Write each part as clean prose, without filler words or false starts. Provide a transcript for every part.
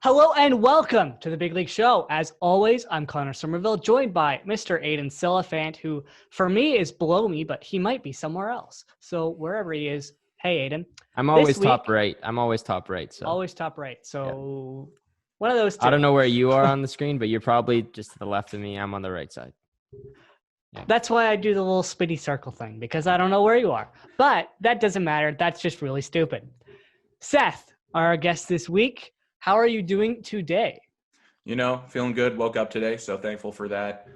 Hello and welcome to the Big League Show. As always, I'm Connor Somerville, joined by Mr. Aiden Silliphant, who for me is below me, but he might be somewhere else. So wherever he is, hey Aiden. I'm always top right. I'm always top right. So always top right. So yeah. One of those two. I don't know where you are on the screen, but you're probably just to the left of me. I'm on the right side. Yeah. That's why I do the little spinny circle thing, because I don't know where you are. But that doesn't matter. That's just really stupid. Seth, our guest this week. How are you doing today? Feeling good. Woke up today, so thankful for that.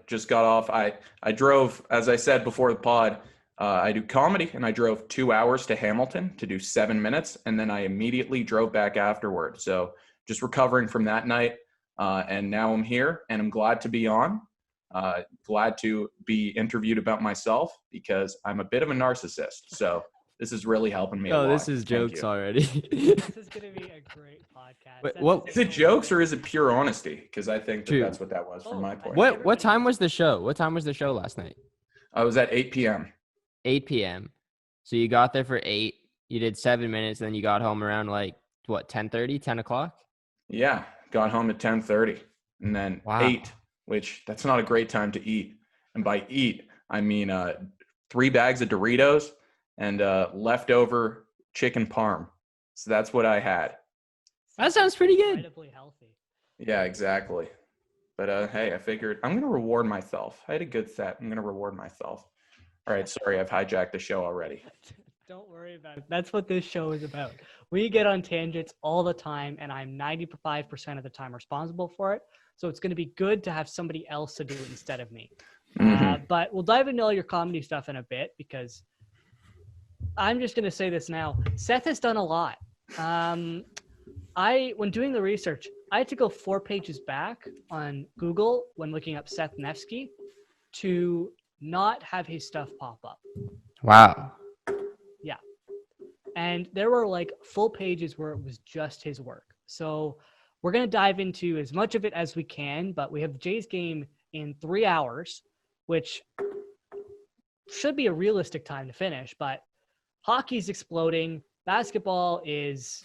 Just got off. I drove, as I said before the pod, I do comedy, and I drove 2 hours to Hamilton to do 7 minutes, and then I immediately drove back afterward. So just recovering from that night, and now I'm here, and I'm glad to be on. Glad to be interviewed about myself because I'm a bit of a narcissist. So this is really helping me a lot. This is jokes already. This is going to be a great podcast. Wait, Is it jokes or is it pure honesty? Because I think that's what that was from my point. What time was the show? What time was the show last night? I was at 8 p.m. 8 p.m. So you got there for 8. You did 7 minutes, and then you got home around 10:30, 10 o'clock? Yeah, got home at 10:30, and then 8, which that's not a great time to eat. And by eat, I mean 3 bags of Doritos and leftover chicken parm. So that's what I had. That sounds pretty good. Incredibly healthy. Yeah, exactly. But hey, I figured I'm going to reward myself. I had a good set. I'm going to reward myself. All right, sorry, I've hijacked the show already. Don't worry about it. That's what this show is about. We get on tangents all the time, and I'm 95% of the time responsible for it. So it's going to be good to have somebody else to do it instead of me. Mm-hmm. But we'll dive into all your comedy stuff in a bit, because I'm just going to say this now. Seth has done a lot. When doing the research, I had to go 4 pages back on Google when looking up Seth Nefsky to not have his stuff pop up. Wow. Yeah. And there were full pages where it was just his work. So we're going to dive into as much of it as we can, but we have the Jays game in 3 hours, which should be a realistic time to finish, but hockey's exploding. Basketball is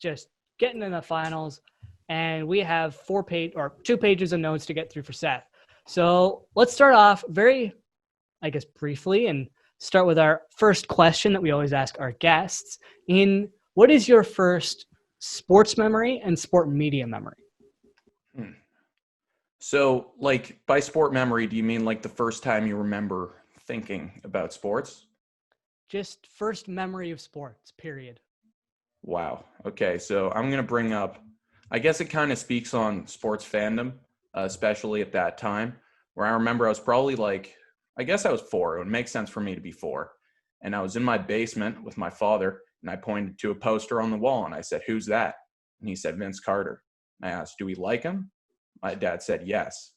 just getting in the finals, and we have 2 pages of notes to get through for Seth. So let's start off briefly and start with our first question that we always ask our guests. What is your first sports memory and sport media memory? So, by sport memory, do you mean the first time you remember thinking about sports? Just first memory of sports, period. Wow. Okay, so I'm going to bring up, I guess it kind of speaks on sports fandom, especially at that time, where I remember I was probably I guess I was 4. It would make sense for me to be 4. And I was in my basement with my father, and I pointed to a poster on the wall, and I said, "Who's that?" And he said, "Vince Carter." And I asked, "Do we like him?" My dad said, "Yes."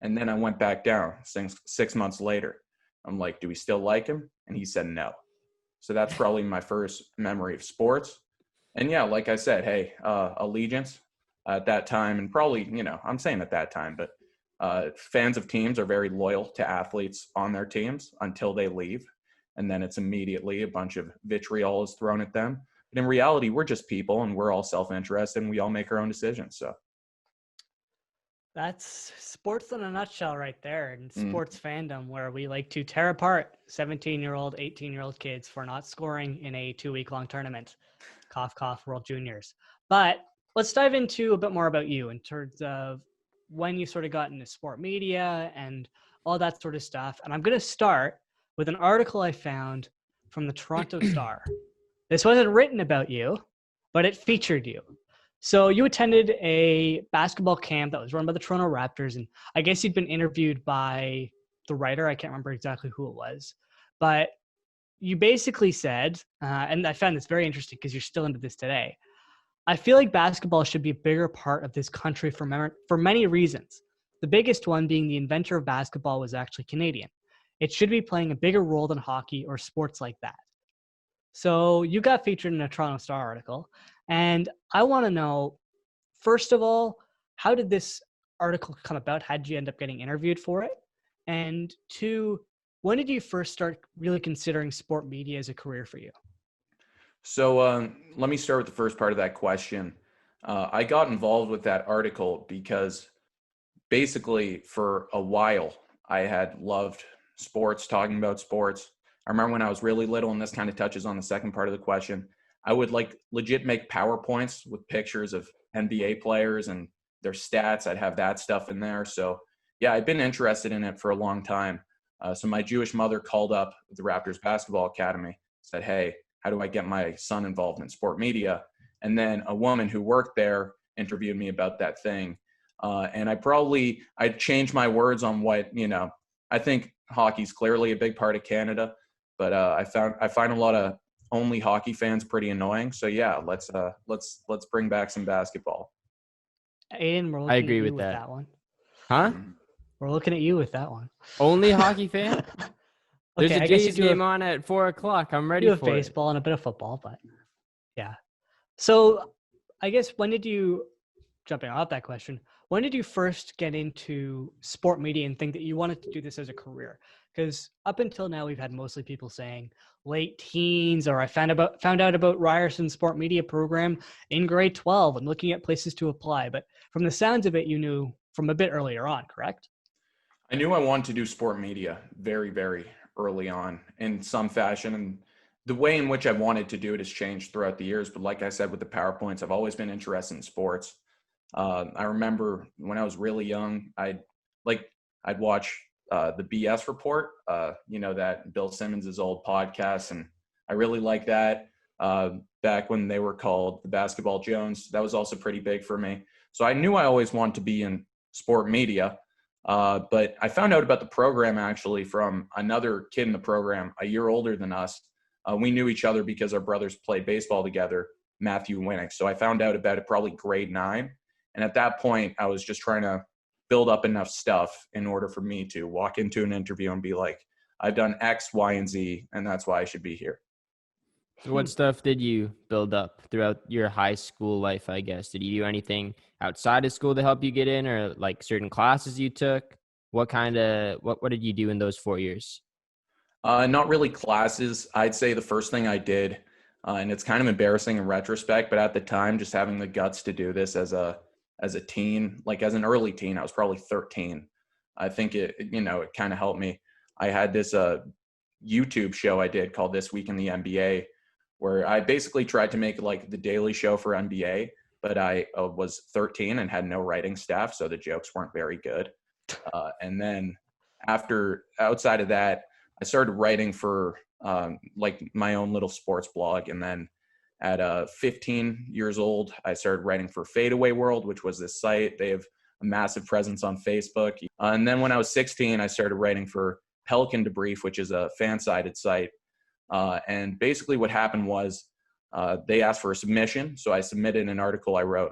And then I went back down 6 months later. I'm like, "Do we still like him?" And he said, "No." So that's probably my first memory of sports. And yeah, like I said, hey, allegiance at that time, and probably, I'm saying at that time, but fans of teams are very loyal to athletes on their teams until they leave. And then it's immediately a bunch of vitriol is thrown at them. But in reality, we're just people, and we're all self-interested, and we all make our own decisions. So that's sports in a nutshell right there, and sports fandom, where we like to tear apart 17-year-old, 18-year-old kids for not scoring in a 2-week-long tournament. Cough, cough, World Juniors. But let's dive into a bit more about you in terms of when you sort of got into sport media and all that sort of stuff. And I'm going to start with an article I found from the Toronto Star. This wasn't written about you, but it featured you. So you attended a basketball camp that was run by the Toronto Raptors, and I guess you'd been interviewed by the writer. I can't remember exactly who it was, but you basically said, and I found this very interesting because you're still into this today, "I feel like basketball should be a bigger part of this country for many reasons. The biggest one being the inventor of basketball was actually Canadian. It should be playing a bigger role than hockey or sports like that." So you got featured in a Toronto Star article, and I want to know, first of all, how did this article come about? How did you end up getting interviewed for it? And 2, when did you first start really considering sport media as a career for you? So let me start with the first part of that question. I got involved with that article because basically for a while I had loved sports, talking about sports. I remember when I was really little, and this kind of touches on the second part of the question, I would like legit make PowerPoints with pictures of NBA players and their stats. I'd have that stuff in there. So yeah, I've been interested in it for a long time. So my Jewish mother called up the Raptors basketball academy, said, "Hey, how do I get my son involved in sport media?" And then a woman who worked there interviewed me about that thing. And I changed my words on what, I think hockey's clearly a big part of Canada, but I find a lot of only hockey fans pretty annoying. So yeah, let's bring back some basketball. Aiden, we're I looking agree at you with with that. that one. Huh? We're looking at you with that one. Only hockey fan? There's Okay, a I guess you Jays do game have, on at 4:00. I'm ready you have for it. baseball and a bit of football, but yeah. So I guess jumping off that question, when did you first get into sport media and think that you wanted to do this as a career? Because up until now, we've had mostly people saying late teens, or I found out about Ryerson's sport media program in grade 12 and looking at places to apply. But from the sounds of it, you knew from a bit earlier on, correct? I knew I wanted to do sport media very, very early on in some fashion. And the way in which I wanted to do it has changed throughout the years. But like I said, with the PowerPoints, I've always been interested in sports. I remember when I was really young, I'd watch the BS Report, that Bill Simmons's old podcast. And I really liked that back when they were called the Basketball Jones. That was also pretty big for me. So I knew I always wanted to be in sport media. But I found out about the program actually from another kid in the program, a year older than us. We knew each other because our brothers played baseball together, Matthew Winnick. So I found out about it probably grade 9. And at that point, I was just trying to build up enough stuff in order for me to walk into an interview and be like, I've done X, Y, and Z, and that's why I should be here. So what stuff did you build up throughout your high school life, I guess? Did you do anything outside of school to help you get in, or like certain classes you took? What did you do in those 4 years? Not really classes. I'd say the first thing I did, and it's kind of embarrassing in retrospect, but at the time, just having the guts to do this as a teen, like as an early teen, I was probably 13. I think it kind of helped me. I had this YouTube show I did called This Week in the NBA, where I basically tried to make like the Daily Show for NBA, but I was 13 and had no writing staff, so the jokes weren't very good. And then outside of that, I started writing for like my own little sports blog. And then at 15 years old, I started writing for Fadeaway World, which was this site. They have a massive presence on Facebook. And then when I was 16, I started writing for Pelican Debrief, which is a fan-sided site. And basically what happened was they asked for a submission. So I submitted an article I wrote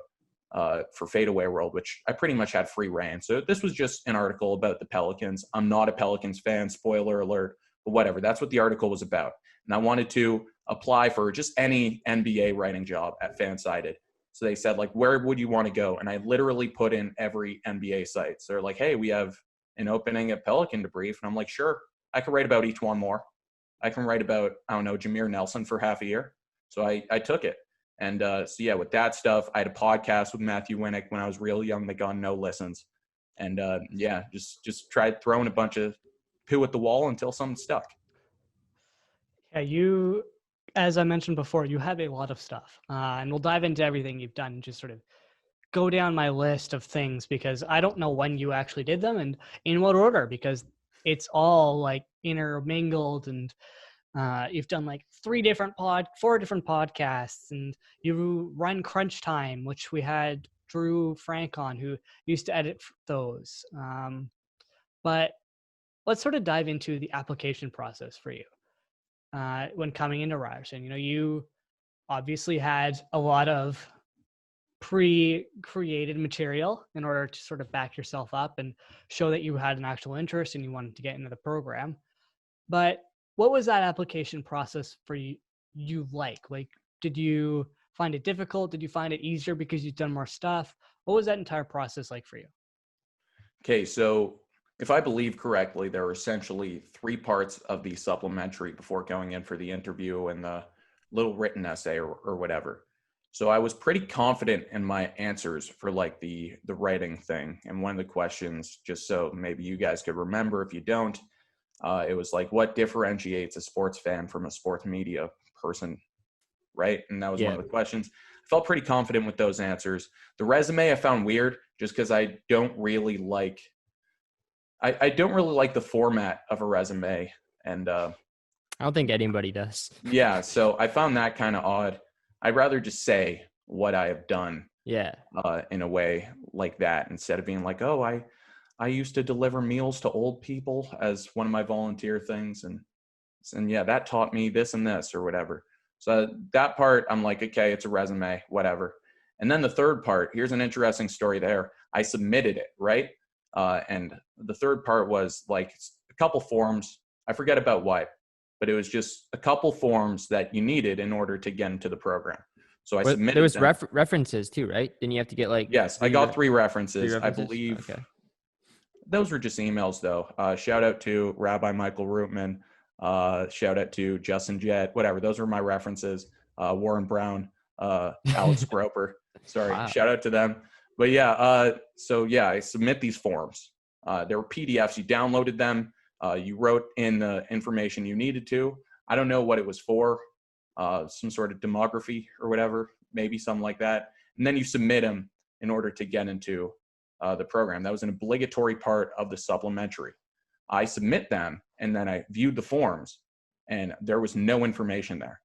for Fadeaway World, which I pretty much had free reign. So this was just an article about the Pelicans. I'm not a Pelicans fan, spoiler alert, but whatever. That's what the article was about. And I wanted to apply for just any NBA writing job at Fansided. So they said, like, where would you want to go? And I literally put in every NBA site. So they're like, hey, we have an opening at Pelican Debrief. And I'm like, sure, I can write about each one more. I can write about, I don't know, Jameer Nelson for half a year. So I took it. And so, yeah, with that stuff, I had a podcast with Matthew Winnick when I was real young that got no listens. And, just tried throwing a bunch of poo at the wall until something stuck. Yeah, as I mentioned before, you have a lot of stuff. And we'll dive into everything you've done and just sort of go down my list of things because I don't know when you actually did them and in what order because it's all like intermingled and you've done like 4 different podcasts and you run Crunch Time, which we had Drew Frank on who used to edit those. But let's sort of dive into the application process for you when coming into Ryerson. You obviously had a lot of pre-created material in order to sort of back yourself up and show that you had an actual interest and you wanted to get into the program. But what was that application process for you like? Like, did you find it difficult? Did you find it easier because you've done more stuff? What was that entire process like for you? Okay, so if I believe correctly, there are essentially 3 parts of the supplementary before going in for the interview and the little written essay or whatever. So I was pretty confident in my answers for like the writing thing. And one of the questions, just so maybe you guys could remember if you don't, it was like, what differentiates a sports fan from a sports media person, right? And that was one of the questions. I felt pretty confident with those answers. The resume I found weird just because I don't really like the format of a resume. And I don't think anybody does. yeah, so I found that kind of odd. I'd rather just say what I have done. Yeah. In a way like that, instead of being like, oh, I used to deliver meals to old people as one of my volunteer things. And yeah, that taught me this and this or whatever. So that part, I'm like, okay, it's a resume, whatever. And then the third part, here's an interesting story there. I submitted it, right? And the third part was like a couple forms. I forget about what, but it was just a couple forms that you needed in order to get into the program. So I submitted. There was references too, right? Didn't you have to get like? Yes, I got 3 references. I references? believe. Okay. Those were just emails, though. Shout out to Rabbi Michael Rootman. Shout out to Justin Jett. Whatever. Those were my references. Warren Brown. Alex Groper. Sorry. Wow. Shout out to them. But yeah. So yeah, I submit these forms. There were PDFs. You downloaded them. You wrote in the information you needed to. I don't know what it was for. Some sort of demography or whatever. Maybe something like that. And then you submit them in order to get into the program. That was an obligatory part of the supplementary. I submit them, and then I viewed the forms, and there was no information there.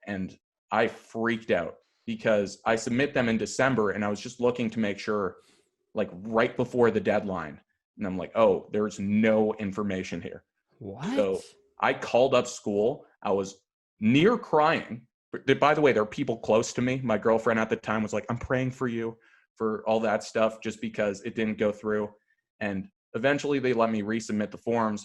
And I freaked out because I submit them in December, and I was just looking to make sure, like right before the deadline. And I'm like, oh, there's no information here. What? So I called up school. I was near crying. But by the way, there are people close to me. My girlfriend at the time was like, I'm praying for you for all that stuff just because it didn't go through. And eventually they let me resubmit the forms.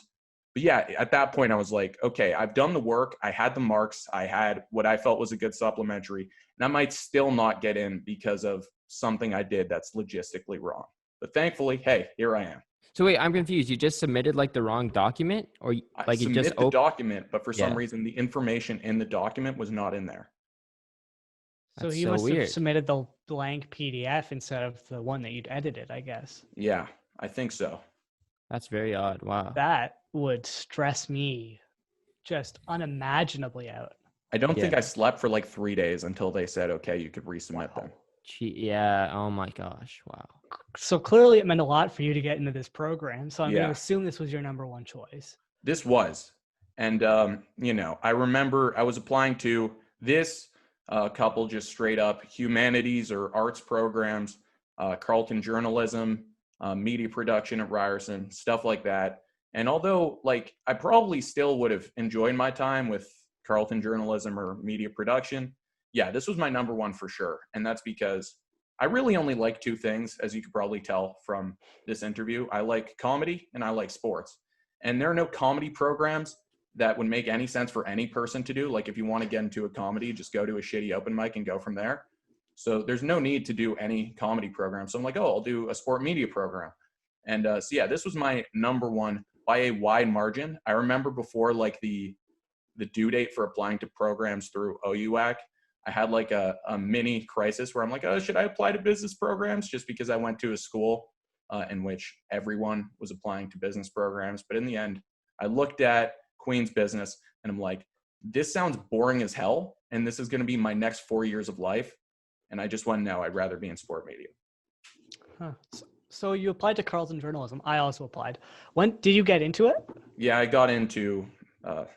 But yeah, at that point I was like, okay, I've done the work. I had the marks. I had what I felt was a good supplementary. And I might still not get in because of something I did that's logistically wrong. But thankfully, hey, here I am. So wait, I'm confused. You just submitted like the wrong document, or I like you just submit the document, but for some reason the information in the document was not in there. So That's he so must weird. have submitted the blank PDF instead of the one that you'd edited, I guess. Yeah, I think so. That's very odd. Wow. That would stress me just unimaginably out. I don't think Yeah. I slept for like 3 days until they said, okay, you could resubmit them. Yeah. Oh my gosh. Wow. So clearly it meant a lot for you to get into this program. So I'm going Yeah. to assume this was your number one choice. This was. And, you know, I remember I was applying to this couple just straight up humanities or arts programs, Carleton journalism, media production at Ryerson, stuff like that. And although like I probably still would have enjoyed my time with Carleton journalism or media production, yeah, this was my number one for sure. And that's because I really only like 2 things, as you could probably tell from this interview. I like comedy and I like sports. And there are no comedy programs that would make any sense for any person to do. Like if you want to get into a comedy, just go to a shitty open mic and go from there. So there's no need to do any comedy program. So I'm like, oh, I'll do a sport media program. And so yeah, this was my number one by a wide margin. I remember before like the due date for applying to programs through OUAC, I had like a mini crisis where I'm like, oh, should I apply to business programs? Just because I went to a school in which everyone was applying to business programs. But in the end, I looked at Queen's business and I'm like, this sounds boring as hell. And this is going to be my next 4 years of life. And I just went, no, I'd rather be in sport media. Huh. So you applied to Carleton journalism. I also applied. When did you get into it? Yeah, I got into,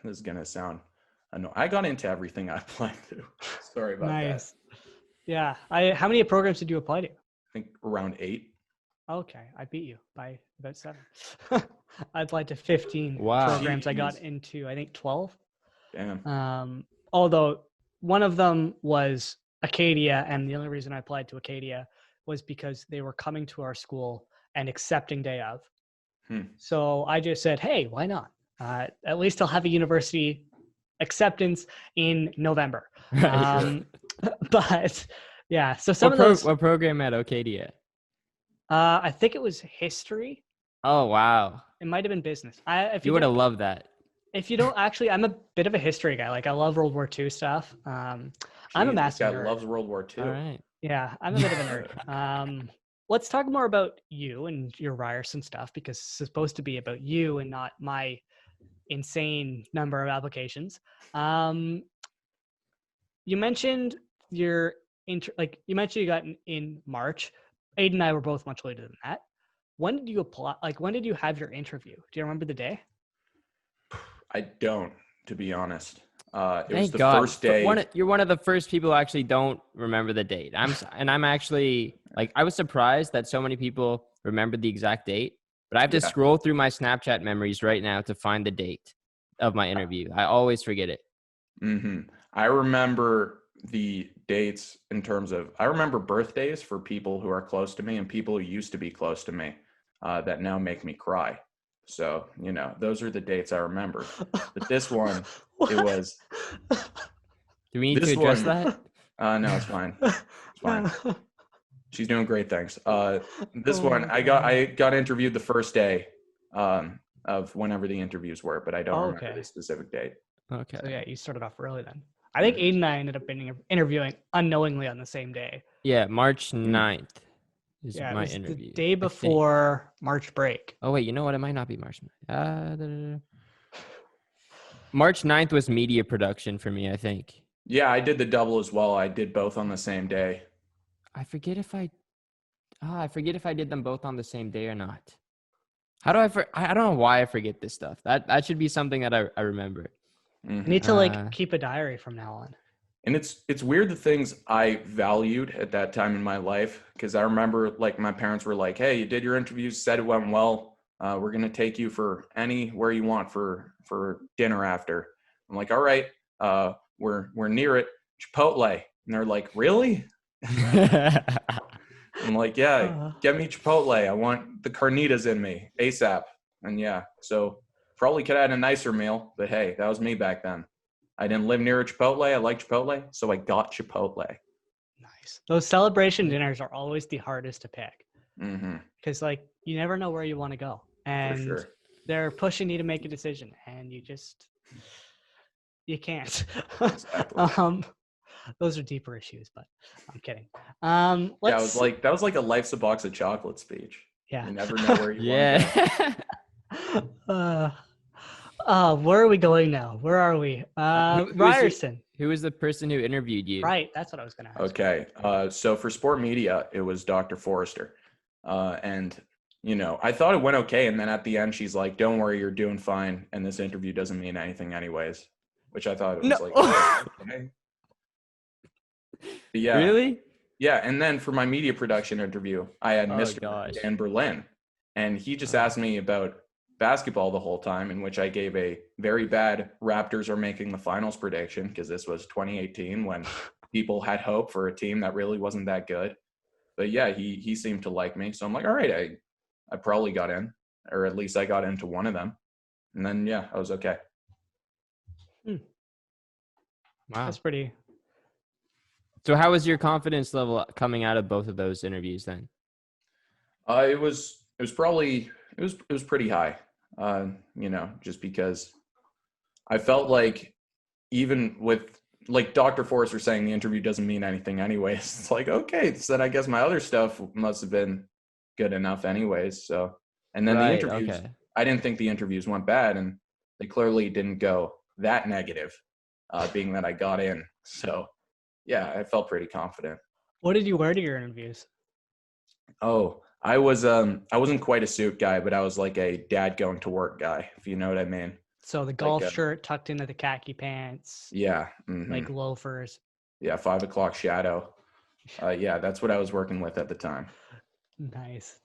this is going to sound, I got into everything I applied to. Sorry about that. Yeah. How many programs did you apply to? I think around 8. Okay. I beat you by about 7. I applied to 15 Wow. programs. Jeez. I got into, I think 12. Damn. Although one of them was Acadia. And the only reason I applied to Acadia was because they were coming to our school and accepting day of. So I just said, hey, why not? At least I'll have a university acceptance in November. But yeah, so some of those. What program at Acadia? I think it was history. Oh wow! It might have been business. If You would have loved that. If you don't actually, I'm a bit of a history guy. Like I love World War II stuff. I'm a Jeez, this massive guy nerd. loves World War II. All right. Yeah, I'm a bit of a nerd. Let's talk more about you and your Ryerson stuff because it's supposed to be about you and not my insane number of applications. You mentioned your you mentioned you got in March. Aiden and I were both much later than that. When did you apply? Like, when did you have your interview? Do you remember the day? I don't, to be honest. It was Thank the God. first day. You're one of the first people who actually don't remember the date. I'm actually like, I was surprised that so many people remembered the exact date, but I have to Yeah. scroll through my Snapchat memories right now to find the date of my interview. I always forget it. I remember the dates in terms of, I remember birthdays for people who are close to me and people who used to be close to me that now make me cry. So, those are the dates I remember. But this one, it was. Do we need to address that? No, it's fine. It's fine. She's doing great things. This one, Oh, I got interviewed the first day of whenever the interviews were, but I don't remember the specific date. Okay. So yeah, you started off early then. I think Aiden and I ended up interviewing unknowingly on the same day. Yeah, March 9th is Yeah, my it was interview. the day before March break. Oh, wait, you know what? It might not be March 9th. March 9th was media production for me, I think. Yeah, I did the double as well. I did both on the same day. I forget if I did them both on the same day or not. How do I don't know why I forget this stuff. That should be something that I remember. You need to keep a diary from now on. And it's weird the things I valued at that time in my life, because I remember like my parents were like, "Hey, you did your interviews, said it went well. We're gonna take you for anywhere you want for dinner after." I'm like, "All right, we're near it, Chipotle," and they're like, "Really?" I'm like, "Yeah, get me Chipotle. I want the carnitas in me ASAP." And yeah, so probably could have had a nicer meal, but hey, that was me back then. I didn't live near a Chipotle. I like Chipotle, so I got Chipotle. Nice. Those celebration dinners are always the hardest to pick Mm-hmm. because like you never know where you want to go, and For sure. they're pushing you to make a decision, and you can't. Exactly. Those are deeper issues, but I'm kidding. Yeah, that was like a life's a box of chocolate speech. Yeah. You never know where you want to go. Where are we going now? Where are we? Ryerson. Who was the person who interviewed you? Right, that's what I was going to ask. Okay, so for sport media, it was Dr. Forrester. And, I thought it went okay. And then at the end, she's like, "Don't worry, you're doing fine. And this interview doesn't mean anything anyways," which I thought was like, okay. But yeah. Really? Yeah, and then for my media production interview, I had Mr. Dan Berlin, and he just asked me about basketball the whole time, in which I gave a very bad Raptors are making the finals prediction, because this was 2018 when people had hope for a team that really wasn't that good. But yeah, he seemed to like me, so I'm like, all right, I probably got in, or at least I got into one of them, and then yeah, I was okay. Wow, that's pretty. So how was your confidence level coming out of both of those interviews then? It was pretty high, just because I felt like, even with like Dr. Forrester saying the interview doesn't mean anything anyways, it's like, okay, so then I guess my other stuff must have been good enough anyways. So, and then the interviews, I didn't think the interviews went bad, and they clearly didn't go that negative, being that I got in. So yeah, I felt pretty confident. What did you wear to your interviews? Oh, I wasn't quite a suit guy, but I was like a dad going to work guy, if you know what I mean. So the golf shirt tucked into the khaki pants. Yeah. Mm-hmm. Like loafers. Yeah, 5 o'clock shadow. Yeah, that's what I was working with at the time. Nice.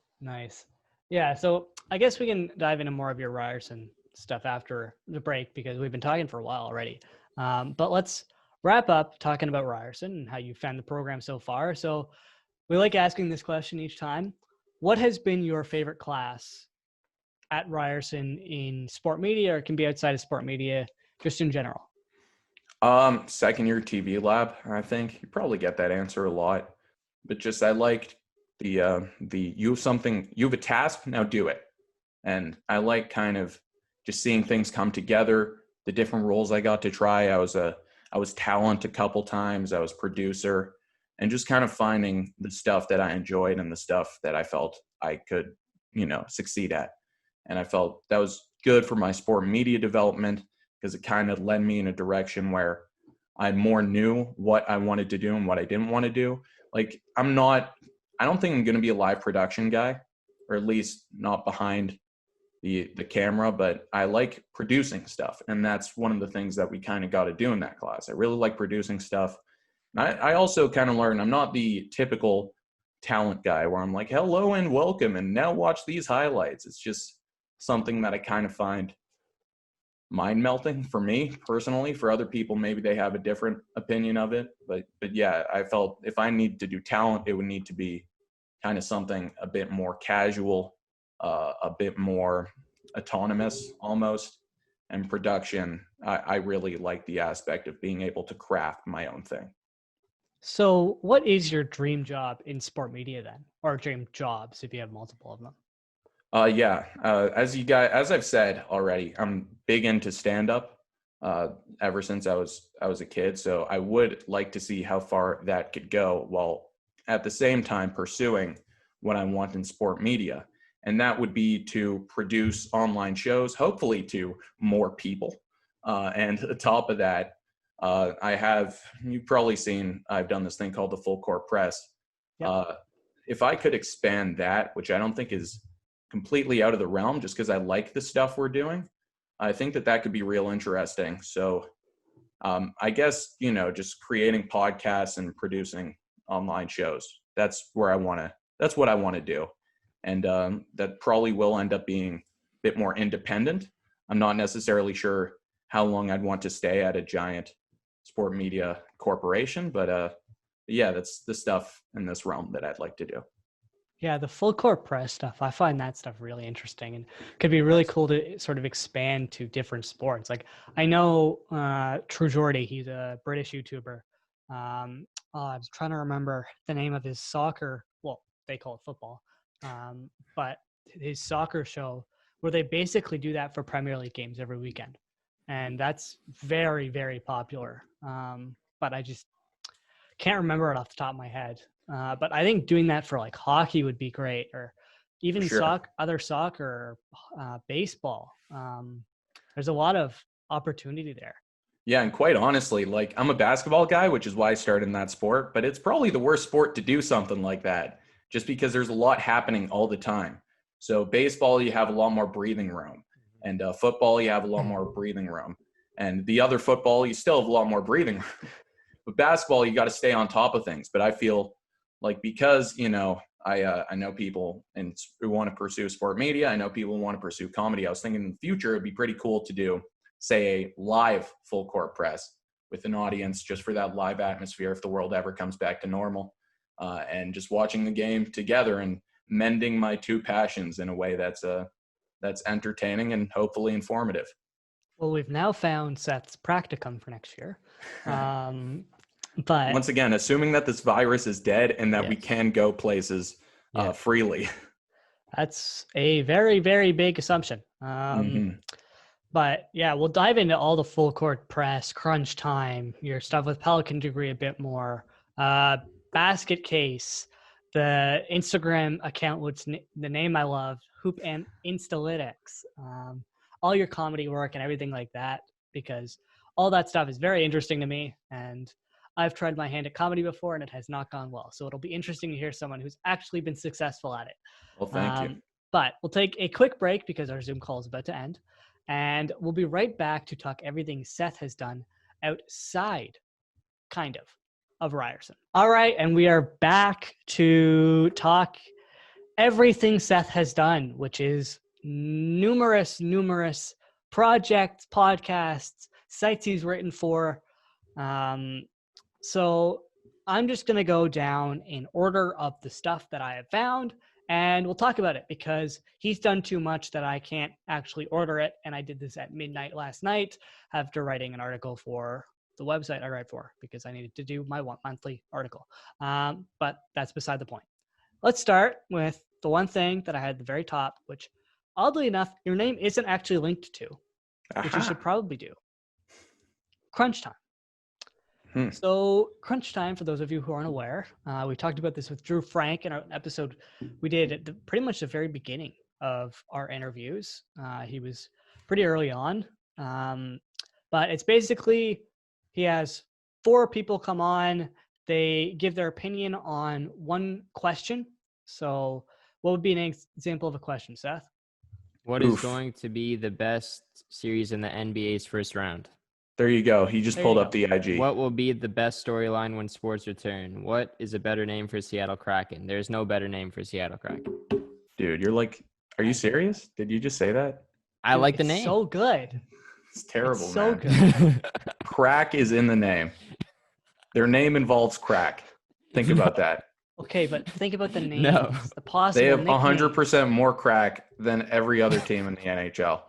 Yeah, so I guess we can dive into more of your Ryerson stuff after the break, because we've been talking for a while already. But let's wrap up talking about Ryerson and how you found the program so far. So we like asking this question each time. What has been your favorite class at Ryerson in sport media, or it can be outside of sport media, just in general? Second year TV lab, I think. You probably get that answer a lot. But just I liked the you have a task, now do it. And I like kind of just seeing things come together, the different roles I got to try. I was talent a couple times. I was producer, and just kind of finding the stuff that I enjoyed and the stuff that I felt I could, succeed at. And I felt that was good for my sport media development because it kind of led me in a direction where I more knew what I wanted to do and what I didn't want to do. Like I don't think I'm going to be a live production guy, or at least not behind the camera, but I like producing stuff. And that's one of the things that we kind of got to do in that class. I really like producing stuff. I also kind of learned I'm not the typical talent guy where I'm like, hello and welcome, and now watch these highlights. It's just something that I kind of find mind melting for me personally. For other people, maybe they have a different opinion of it. But yeah, I felt if I need to do talent, it would need to be kind of something a bit more casual, a bit more autonomous almost. And production, I really like the aspect of being able to craft my own thing. So what is your dream job in sport media then? Or dream jobs if you have multiple of them? As I've said already, I'm big into stand-up ever since I was a kid. So I would like to see how far that could go while at the same time pursuing what I want in sport media. And that would be to produce online shows, hopefully to more people. And on top of that, you've probably seen, I've done this thing called the full court press. Yep. If I could expand that, which I don't think is completely out of the realm just because I like the stuff we're doing, I think that could be real interesting. So I guess, just creating podcasts and producing online shows, that's what I want to do. And that probably will end up being a bit more independent. I'm not necessarily sure how long I'd want to stay at a giant sport media corporation, but yeah, that's the stuff in this realm that I'd like to do. Yeah, the full court press stuff, I find that stuff really interesting and could be really cool to sort of expand to different sports. Like I know True Jordy, he's a British YouTuber. I'm trying to remember the name of his soccer. Well, they call it football, but his soccer show where they basically do that for Premier League games every weekend. And that's very, very popular. But I just can't remember it off the top of my head. But I think doing that for like hockey would be great, or even other soccer, baseball. There's a lot of opportunity there. Yeah, and quite honestly, like I'm a basketball guy, which is why I started in that sport, but it's probably the worst sport to do something like that just because there's a lot happening all the time. So baseball, you have a lot more breathing room, and football, you have a lot more breathing room, and the other football, you still have a lot more breathing room. But basketball, you got to stay on top of things. But I feel like because, I know people who want to pursue sport media. I know people who want to pursue comedy. I was thinking in the future, it'd be pretty cool to do, say, a live full court press with an audience just for that live atmosphere if the world ever comes back to normal, and just watching the game together and mending my two passions in a way that's entertaining and hopefully informative. Well, we've now found Seth's practicum for next year. But once again, assuming that this virus is dead and that we can go places freely. That's a very, very big assumption. But yeah, we'll dive into all the full court press, crunch time, your stuff with Pelican Degree a bit more, basket case, the Instagram account, which the name I love, Hoop and Instalytics, all your comedy work and everything like that, because all that stuff is very interesting to me. And I've tried my hand at comedy before and it has not gone well. So it'll be interesting to hear someone who's actually been successful at it. Well, thank you. But we'll take a quick break because our Zoom call is about to end. And we'll be right back to talk everything Seth has done outside, kind of Ryerson. All right. And we are back to talk everything Seth has done, which is numerous projects, podcasts, sites he's written for. So I'm just going to go down in order of the stuff that I have found, and we'll talk about it because he's done too much that I can't actually order it. And I did this at midnight last night after writing an article for the website I write for because I needed to do my monthly article. But that's beside the point. Let's start with the one thing that I had at the very top, which oddly enough, your name isn't actually linked to, which you should probably do. Crunch time. So crunch time, for those of you who aren't aware, we talked about this with Drew Frank in our episode we did at pretty much the very beginning of our interviews. He was pretty early on. But it's basically he has 4 people come on. They give their opinion on one question. So what would be an example of a question, Seth? What is going to be the best series in the NBA's first round? There you go. He just pulled up the IG. What will be the best storyline when sports return? What is a better name for Seattle Kraken? There's no better name for Seattle Kraken. Dude, you're like, are you serious? Did you just say that? I like the name. So good. It's terrible, it's so man. Good. Crack is in the name. Their name involves crack. Think about that. Okay, but think about the names. No. The possible They have nicknames. 100% more crack than every other team in the NHL.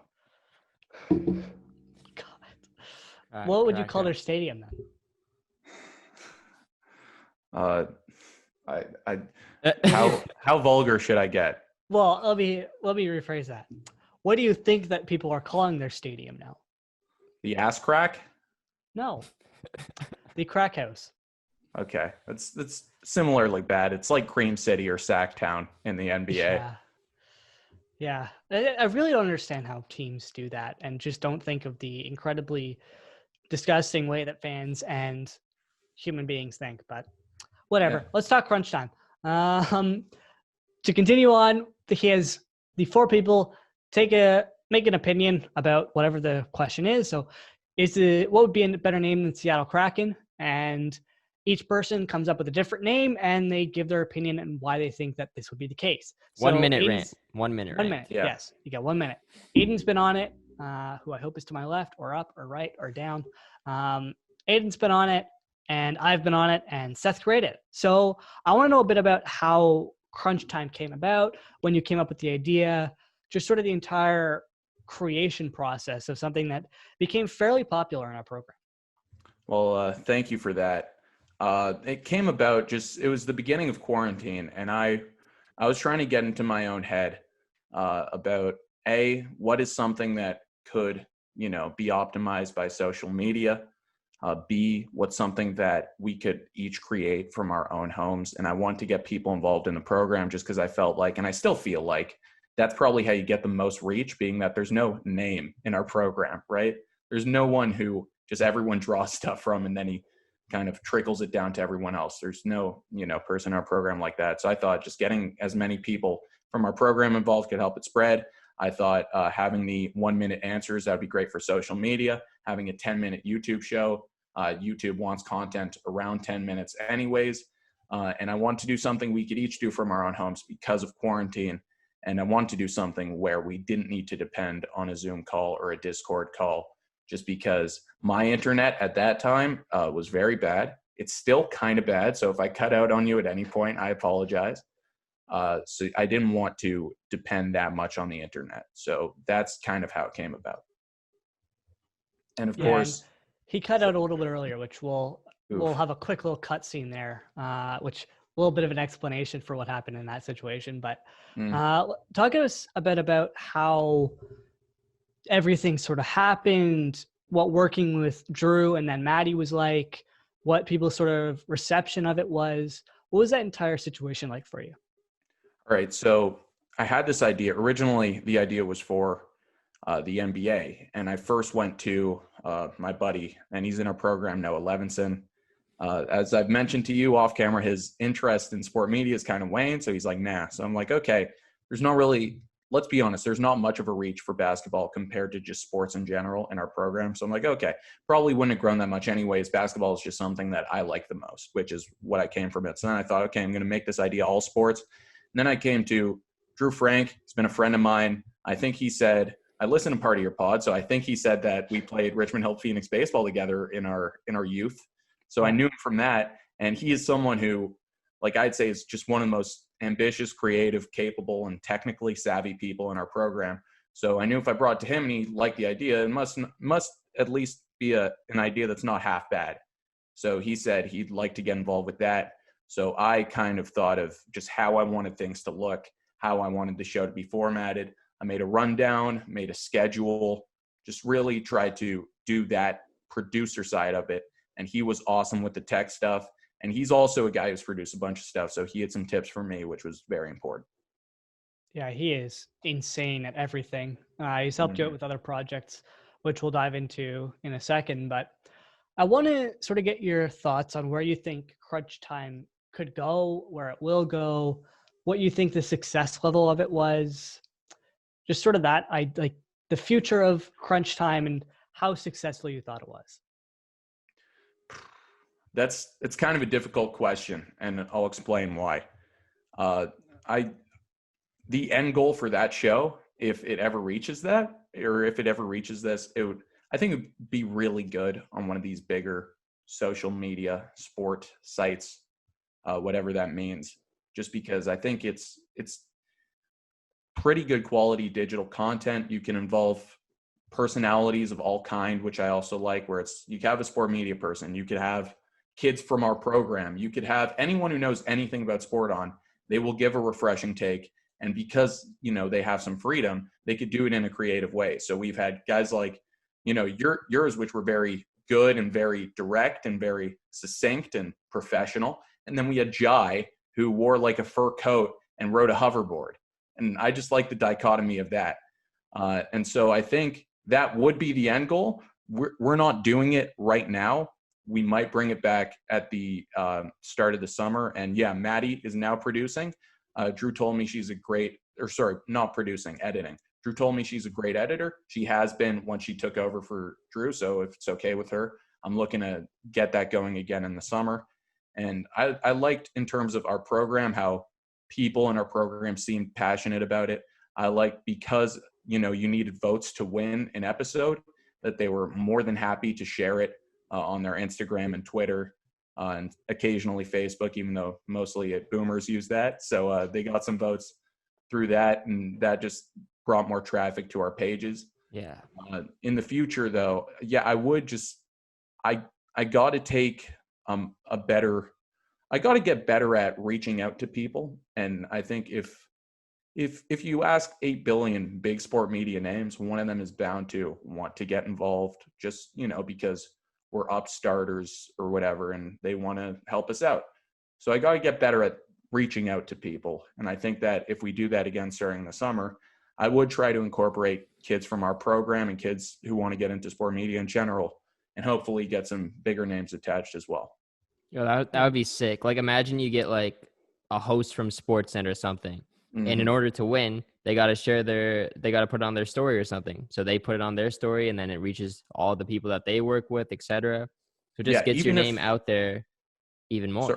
God. What would you call their stadium then? How vulgar should I get? Well, let me rephrase that. What do you think that people are calling their stadium now? The ass crack? No. The Crack House. Okay. That's similarly bad. It's like Cream City or Sacktown in the NBA. Yeah. I really don't understand how teams do that and just don't think of the incredibly disgusting way that fans and human beings think. But whatever. Yeah. Let's talk crunch time. To continue on, he has the 4 people make an opinion about whatever the question is. So what would be a better name than Seattle Kraken? And each person comes up with a different name and they give their opinion and why they think that this would be the case. So 1 minute rant. 1 minute rant. 1 minute. Yeah. Yes. You got 1 minute. Aiden's been on it, who I hope is to my left or up or right or down. Aiden's been on it and I've been on it and Seth created it. So I want to know a bit about how crunch time came about, when you came up with the idea, just sort of the entire creation process of something that became fairly popular in our program. Well, thank you for that. It came about it was the beginning of quarantine, and I was trying to get into my own head about what is something that could, be optimized by social media. B, what's something that we could each create from our own homes. And I want to get people involved in the program just because I felt like, and I still feel like, that's probably how you get the most reach, being that there's no name in our program, right? There's no one who just everyone draws stuff from and then he kind of trickles it down to everyone else. There's no, person in our program like that. So I thought just getting as many people from our program involved could help it spread. I thought having the 1 minute answers, that'd be great for social media. Having a 10-minute YouTube show. YouTube wants content around 10 minutes anyways. And I want to do something we could each do from our own homes because of quarantine. And I want to do something where we didn't need to depend on a Zoom call or a Discord call, just because my internet at that time was very bad. It's still kind of bad. So if I cut out on you at any point, I apologize. So I didn't want to depend that much on the internet. So that's kind of how it came about. And of course, he cut out a little bit earlier, which we'll have a quick little cut scene there, which a little bit of an explanation for what happened in that situation. But talk to us a bit about how everything sort of happened, what working with Drew and then Maddie was like, what people's sort of reception of it was. What was that entire situation like for you? All right. So I had this idea. Originally, the idea was for the NBA. And I first went to my buddy, and he's in our program, Noah Levinson. As I've mentioned to you off camera, his interest in sport media is kind of waned. So he's like, nah. So I'm like, okay, there's not really, let's be honest, there's not much of a reach for basketball compared to just sports in general in our program. So I'm like, okay, probably wouldn't have grown that much anyways. Basketball is just something that I like the most, which is what I came from it. So then I thought, okay, I'm going to make this idea all sports. And then I came to Drew Frank. He's been a friend of mine. I think he said, I listened to part of your pod, so I think he said that we played Richmond Hill Phoenix baseball together in our youth. So I knew him from that, and he is someone who, like I'd say, is just one of the most ambitious, creative, capable, and technically savvy people in our program. So I knew if I brought it to him and he liked the idea, it must at least be an idea that's not half bad. So he said he'd like to get involved with that. So I kind of thought of just how I wanted things to look, how I wanted the show to be formatted. I made a rundown, made a schedule, just really tried to do that producer side of it. And he was awesome with the tech stuff. And he's also a guy who's produced a bunch of stuff. So he had some tips for me, which was very important. Yeah, he is insane at everything. He's helped you out with other projects, which we'll dive into in a second. But I want to sort of get your thoughts on where you think Crunch Time could go, where it will go, what you think the success level of it was, just sort of that. I like the future of Crunch Time and how successful you thought it was. It's kind of a difficult question, and I'll explain why. The end goal for that show, if it ever reaches that, or if it ever reaches this, I think it would be really good on one of these bigger social media sport sites, whatever that means, just because I think it's pretty good quality digital content. You can involve personalities of all kind, which I also like, where you could have a sport media person, you could have kids from our program, you could have anyone who knows anything about sport on, they will give a refreshing take. And because, they have some freedom, they could do it in a creative way. So we've had guys like, yours, which were very good and very direct and very succinct and professional. And then we had Jai, who wore like a fur coat and rode a hoverboard. And I just like the dichotomy of that. And so I think that would be the end goal. We're not doing it right now. We might bring it back at the start of the summer. And yeah, Maddie is now producing. Drew told me she's not producing, editing. Drew told me she's a great editor. She has been once she took over for Drew. So if it's okay with her, I'm looking to get that going again in the summer. And I liked, in terms of our program, how people in our program seemed passionate about it. I liked, because, you needed votes to win an episode, that they were more than happy to share it on their Instagram and Twitter. And occasionally Facebook, even though mostly boomers use that. So they got some votes through that, and that just brought more traffic to our pages. Yeah. In the future, though, I would I got to take I got to get better at reaching out to people. And I think if you ask 8 billion big sport media names, one of them is bound to want to get involved, just, because we're upstarters or whatever, and they want to help us out. So I got to get better at reaching out to people. And I think that if we do that again starting the summer, I would try to incorporate kids from our program and kids who want to get into sport media in general, and hopefully get some bigger names attached as well. Yeah, that would be sick. Like, imagine you get like a host from SportsCenter or something. Mm-hmm. And in order to win, they got to put it on their story or something. So they put it on their story, and then it reaches all the people that they work with, etc. So it just gets your name out there even more.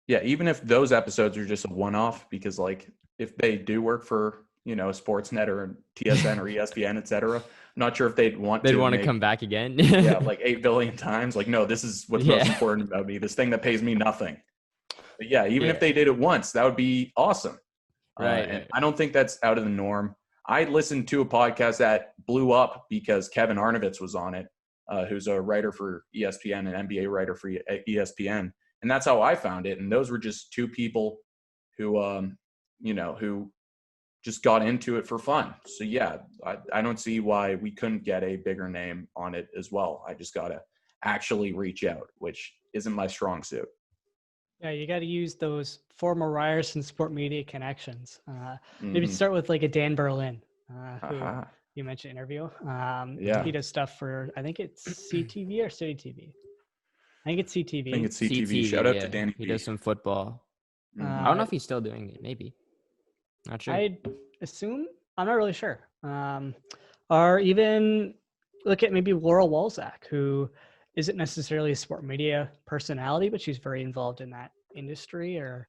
So, even if those episodes are just a one-off, because like if they do work for, Sportsnet or TSN or ESPN, etc., I'm not sure if they'd want to come back again. like 8 billion times. Like, no, this is what's most important about me. This thing that pays me nothing. But if they did it once, that would be awesome. Right. And I don't think that's out of the norm. I listened to a podcast that blew up because Kevin Arnovitz was on it, who's a writer for ESPN, an NBA writer for ESPN. And that's how I found it. And those were just two people who, who just got into it for fun. So I don't see why we couldn't get a bigger name on it as well. I just got to actually reach out, which isn't my strong suit. Yeah, you got to use those former Ryerson sport media connections. Maybe start with like a Dan Berlin, who you mentioned interview. He does stuff for, I think it's CTV or City TV. I think it's CTV. I think it's CTV. Shout out to Danny. He does some football. I don't know if he's still doing it. Maybe. Not sure. I'd assume. I'm not really sure. Or even look at maybe Laura Walzak, who isn't necessarily a sport media personality, but she's very involved in that industry. Or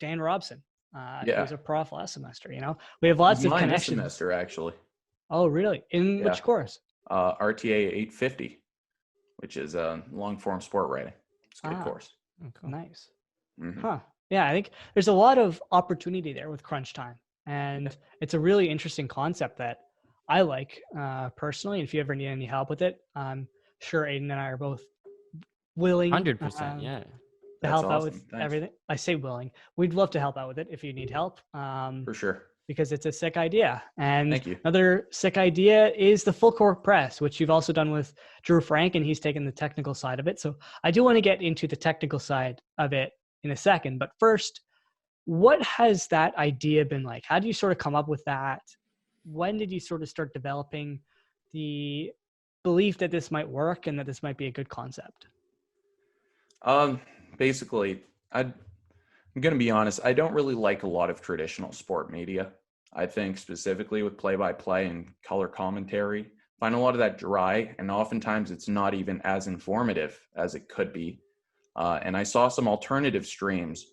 Dan Robson, who's a prof last semester. We have lots of connections. This semester, actually. Oh, really? In which course? RTA 850, which is long form sport writing. It's a good course. Oh, cool. Nice. Mm-hmm. Huh. Yeah, I think there's a lot of opportunity there with Crunch Time, and it's a really interesting concept that I like personally. And if you ever need any help with it, I'm sure Aiden and I are both willing. 100%, yeah. To help out with everything. I say willing. We'd love to help out with it if you need help. For sure. because it's a sick idea. And Thank you. another sick idea is the full court press, which you've also done with Drew Frank, and he's taken the technical side of it. So I do want to get into the technical side of it in a second. But first, what has that idea been like? How do you sort of come up with that? When did you sort of start developing the belief that this might work and that this might be a good concept? Basically, I'm going to be honest. I don't really like a lot of traditional sport media. I think specifically with play-by-play and color commentary, find a lot of that dry, and oftentimes it's not even as informative as it could be. And I saw some alternative streams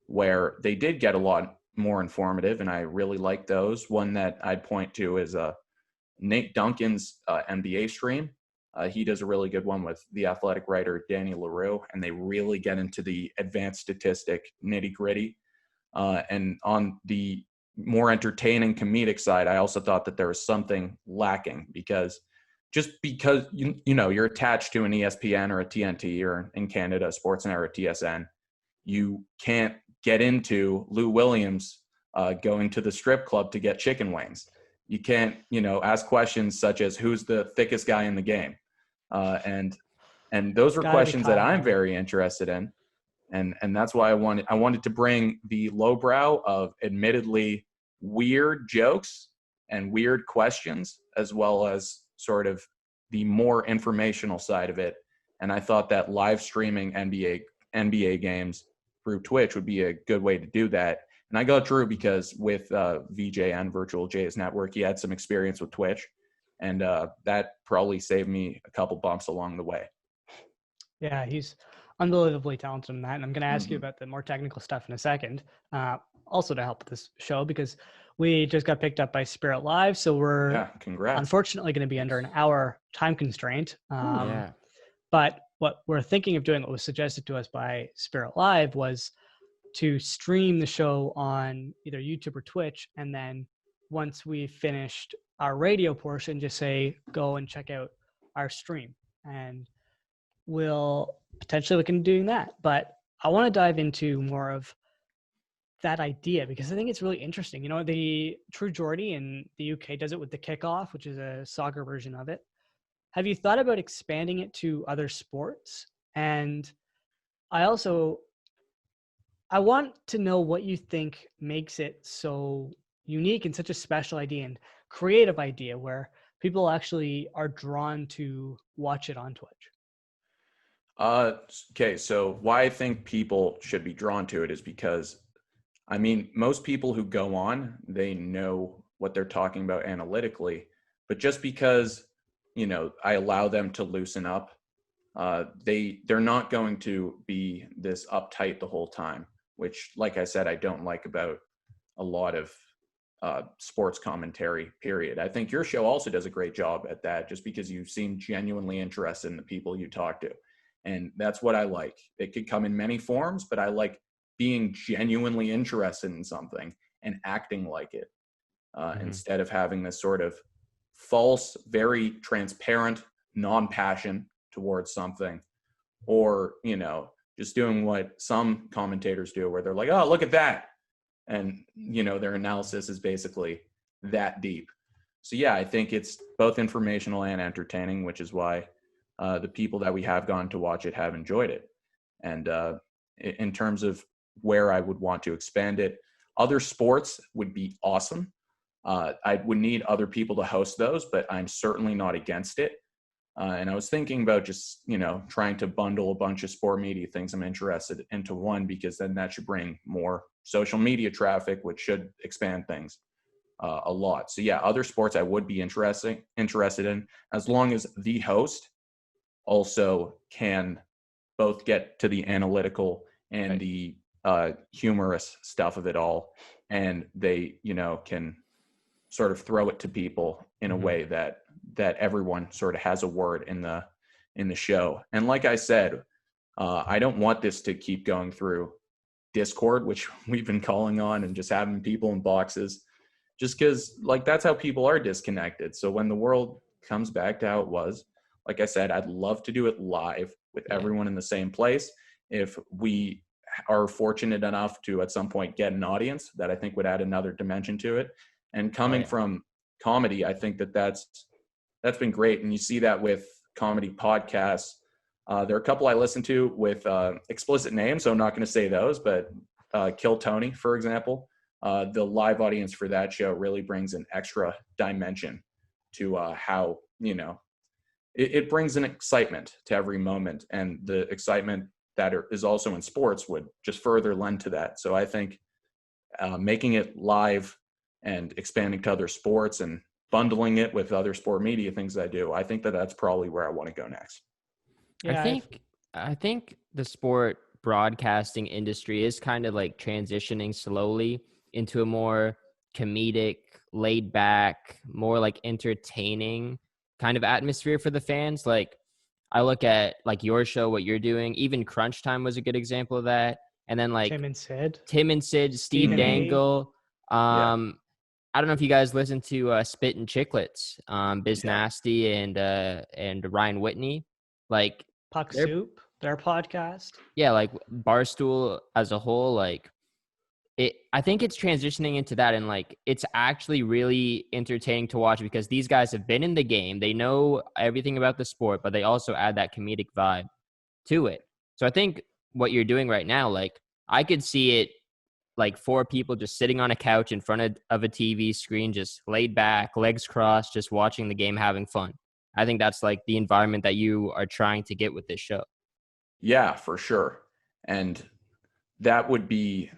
where they did get a lot more informative, and I really like those. One that I'd point to is Nate Duncan's NBA stream. He does a really good one with the athletic writer Danny LaRue, and they really get into the advanced statistic nitty gritty. And on the more entertaining comedic side, I also thought that there was something lacking, because just because you know you're attached to an ESPN or a TNT, or in Canada Sportsnet or a TSN, you can't get into Lou Williams going to the strip club to get chicken wings. You can't, ask questions such as who's the thickest guy in the game. And those were questions that I'm very interested in. And that's why I wanted to bring the lowbrow of admittedly weird jokes and weird questions, as well as sort of the more informational side of it. And I thought that live streaming NBA games through Twitch would be a good way to do that. And I got Drew because with VJN, Virtual J's Network, he had some experience with Twitch. And that probably saved me a couple bumps along the way. Yeah, he's unbelievably talented in that. And I'm going to ask you about the more technical stuff in a second, also to help with this show, because we just got picked up by Spirit Live. So we're unfortunately going to be under an hour time constraint. But what we're thinking of doing, what was suggested to us by Spirit Live, was to stream the show on either YouTube or Twitch. And then once we finished our radio portion, just say, go and check out our stream. And we'll potentially look into doing that. But I want to dive into more of that idea, because I think it's really interesting. The True Geordie in the UK does it with the Kickoff, which is a soccer version of it. Have you thought about expanding it to other sports? And I want to know what you think makes it so unique and such a special idea and creative idea where people actually are drawn to watch it on Twitch. Okay, so why I think people should be drawn to it is because, most people who go on, they know what they're talking about analytically, but just because, I allow them to loosen up, they're not going to be this uptight the whole time, which, like I said, I don't like about a lot of sports commentary, period. I think your show also does a great job at that, just because you seem genuinely interested in the people you talk to. And that's what I like. It could come in many forms, but I like being genuinely interested in something and acting like it, instead of having this sort of false, very transparent non-passion towards something, or, just doing what some commentators do where they're like, oh, look at that. And, their analysis is basically that deep. So yeah, I think it's both informational and entertaining, which is why the people that we have gone to watch it have enjoyed it. And in terms of where I would want to expand it, other sports would be awesome. I would need other people to host those, but I'm certainly not against it. And I was thinking about just, trying to bundle a bunch of sport media things I'm interested into one, because then that should bring more social media traffic, which should expand things a lot. So yeah, other sports I would be interested in, as long as the host also can both get to the analytical and the humorous stuff of it all. And they, can sort of throw it to people in a way that everyone sort of has a word in the show. And like I said, I don't want this to keep going through Discord, which we've been calling on, and just having people in boxes, just because that's how people are disconnected. So when the world comes back to how it was, like I said, I'd love to do it live with everyone in the same place. If we are fortunate enough to at some point get an audience that I think would add another dimension to it. And coming from comedy, I think that's been great. And you see that with comedy podcasts. There are a couple I listen to with explicit names, so I'm not going to say those, but Kill Tony, for example, the live audience for that show really brings an extra dimension to how, it brings an excitement to every moment, and the excitement that is also in sports would just further lend to that. So I think making it live and expanding to other sports and bundling it with other sport media things I do, I think that's probably where I want to go next. Yeah, I think the sport broadcasting industry is kind of like transitioning slowly into a more comedic, laid back, more like entertaining kind of atmosphere for the fans. Like I look at like your show, what you're doing, even Crunch Time was a good example of that. And then like Tim and Sid, Steve Stephen A. Dangle. Yeah. I don't know if you guys listen to Spit and Chicklets, Biz Nasty and Ryan Whitney. Like Puck Soup, their podcast. Yeah, like Barstool as a whole, like I think it's transitioning into that, and like it's actually really entertaining to watch because these guys have been in the game. They know everything about the sport, but they also add that comedic vibe to it. So I think what you're doing right now, like I could see it like 4 people just sitting on a couch in front of a TV screen, just laid back, legs crossed, just watching the game, having fun. I think that's like the environment that you are trying to get with this show. Yeah, for sure. And that would be,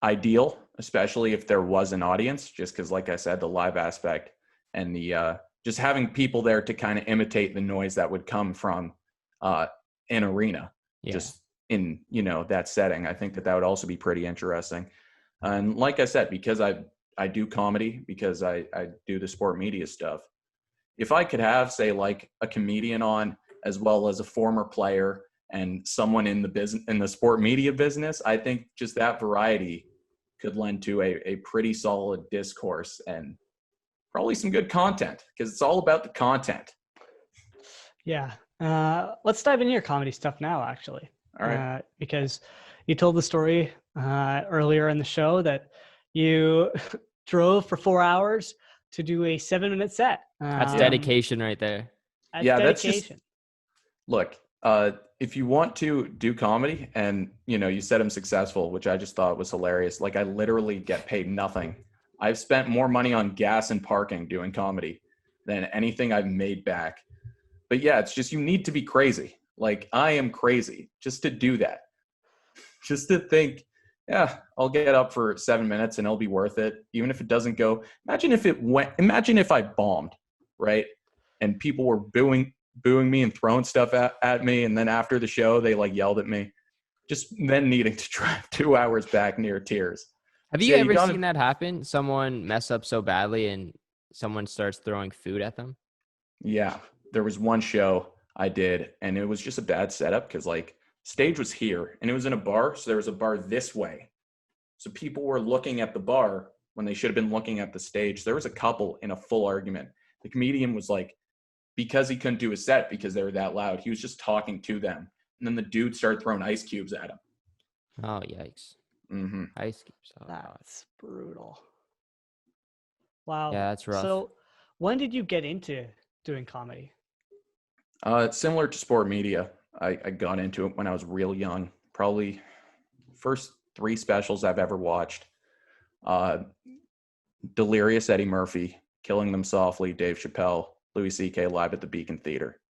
ideal, especially if there was an audience, just because, like I said, the live aspect and the just having people there to kind of imitate the noise that would come from an arena, just in, that setting. I think that would also be pretty interesting. And like I said, because I do comedy, because I do the sport media stuff, if I could have, say, like a comedian on as well as a former player and someone in the sport media business, I think just that variety could lend to a pretty solid discourse and probably some good content, because it's all about the content. Yeah. Let's dive into your comedy stuff now, actually. All right. Because you told the story earlier in the show that you drove for 4 hours to do a 7-minute set. That's dedication right there. That's dedication. That's just, look, if you want to do comedy and, you said I'm successful, which I just thought was hilarious. Like I literally get paid nothing. I've spent more money on gas and parking doing comedy than anything I've made back. But yeah, it's just, you need to be crazy. Like I am crazy just to do that. Just to think, yeah, I'll get up for 7 minutes and it'll be worth it. Even if it doesn't go, imagine if I bombed, right? And people were booing me and throwing stuff at me. And then after the show, they like yelled at me, just then needing to drive 2 hours back near tears. Have you ever seen that happen? Someone mess up so badly and someone starts throwing food at them? Yeah. There was one show I did and it was just a bad setup because like stage was here and it was in a bar. So there was a bar this way. So people were looking at the bar when they should have been looking at the stage. There was a couple in a full argument. The comedian was like, because he couldn't do a set because they were that loud, he was just talking to them. And then the dude started throwing ice cubes at him. Oh, yikes. Mm-hmm. Ice cubes. Oh, that's brutal. Wow. Yeah, that's rough. So when did you get into doing comedy? Similar to sport media. I got into it when I was real young. Probably first 3 specials I've ever watched. Delirious Eddie Murphy, Killing Them Softly, Dave Chappelle, Louis C.K. live at the Beacon Theater.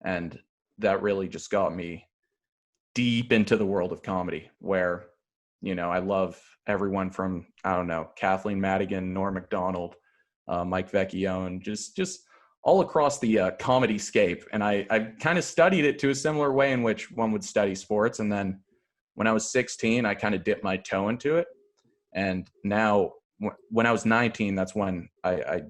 And that really just got me deep into the world of comedy where, I love everyone from, I don't know, Kathleen Madigan, Norm Macdonald, Mike Vecchione, just all across the comedy scape. And I kind of studied it to a similar way in which one would study sports. And then when I was 16, I kind of dipped my toe into it. And now when I was 19, that's when I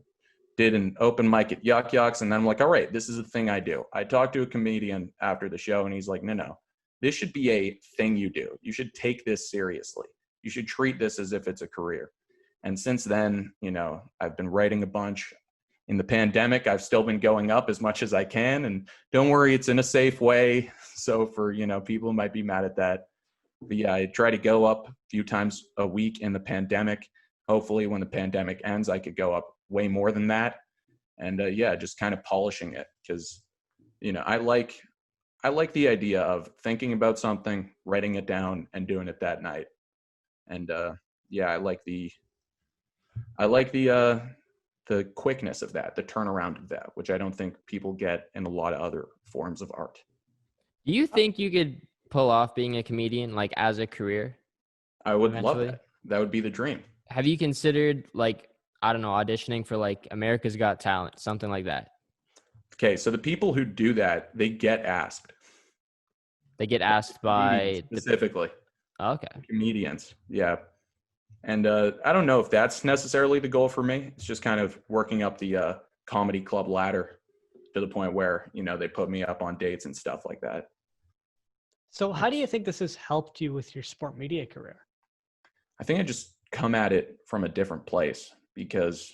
did an open mic at Yuck Yucks. And then I'm like, all right, this is a thing I do. I talked to a comedian after the show and he's like, no, this should be a thing you do. You should take this seriously. You should treat this as if it's a career. And since then, I've been writing a bunch. In the pandemic, I've still been going up as much as I can. And don't worry, it's in a safe way. So for, people who might be mad at that, But yeah, I try to go up a few times a week in the pandemic. Hopefully when the pandemic ends, I could go up way more than that. And yeah, just kind of polishing it, because, you know, I like the idea of thinking about something, writing it down, and doing it that night. And yeah, I like the quickness of that, the turnaround of that, which I don't think people get in a lot of other forms of art. Do you think you could pull off being a comedian, like, as a career? I would Eventually? love that. That would be the dream. Have you considered, like, I don't know, auditioning for, like, America's Got Talent, something like that? Okay, so the people who do that, they get asked. They get asked by specifically. Okay. Comedians, yeah. And I don't know if that's necessarily the goal for me. It's just kind of working up the comedy club ladder to the point where, you know, they put me up on dates and stuff like that. So how do you think this has helped you with your sport media career? I think I just come at it from a different place, because,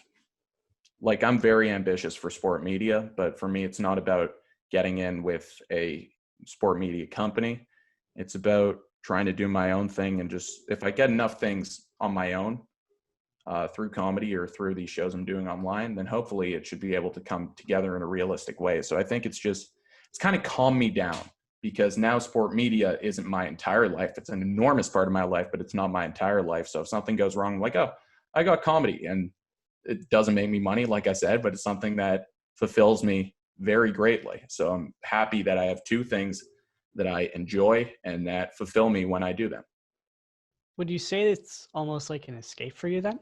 like, I'm very ambitious for sport media, but for me, it's not about getting in with a sport media company. It's about trying to do my own thing, and just, if I get enough things on my own through comedy or through these shows I'm doing online, then hopefully it should be able to come together in a realistic way. So I think it's kind of calmed me down, because now sport media isn't my entire life. It's an enormous part of my life, but it's not my entire life. So if something goes wrong, I'm like, oh, I got comedy, and it doesn't make me money, like I said, but it's something that fulfills me very greatly. So I'm happy that I have two things that I enjoy and that fulfill me when I do them. Would you say it's almost like an escape for you then?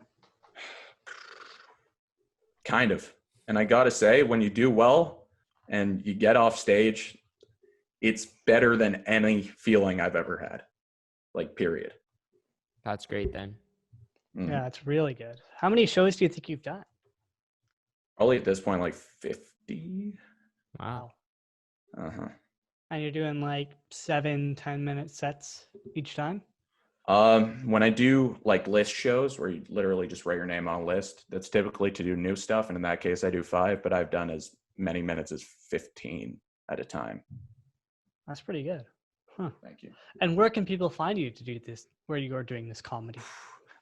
Kind of. And I got to say, when you do well and you get off stage, it's better than any feeling I've ever had, like, period. That's great then. Mm-hmm. Yeah, it's really good. How many shows do you think you've done? Probably at this point, like 50. Wow. Uh-huh. And you're doing like 7-10 minute sets each time? When I do like list shows where you literally just write your name on a list, that's typically to do new stuff. And in that case, I do 5, but I've done as many minutes as 15 at a time. That's pretty good. Huh. Thank you. And where can people find you to do this, where you are doing this comedy?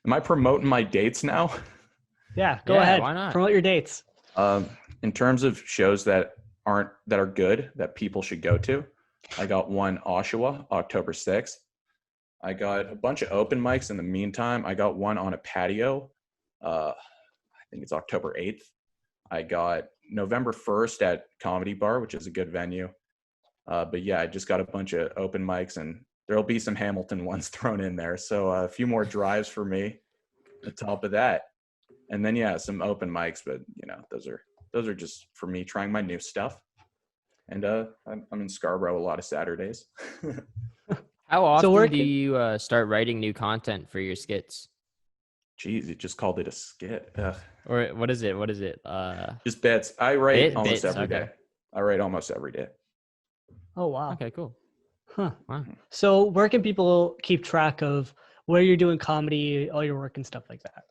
Am I promoting my dates now? Yeah, go ahead. Why not? Promote your dates. In terms of shows that are good, that people should go to, I got one Oshawa, October 6th. I got a bunch of open mics in the meantime. I got one on a patio. I think it's October 8th. I got November 1st at Comedy Bar, which is a good venue. But yeah, I just got a bunch of open mics, and there'll be some Hamilton ones thrown in there. So a few more drives for me on top of that. And then, yeah, some open mics, but, you know, those are just for me trying my new stuff. And I'm in Scarborough a lot of Saturdays. How often do you start writing new content for your skits? Jeez, you just called it a skit. Ugh. Or what is it? Just bits. I write almost bits, every okay. day. I write almost every day. Oh, wow. Okay, cool. Huh. Wow. So where can people keep track of where you're doing comedy, all your work and stuff like that?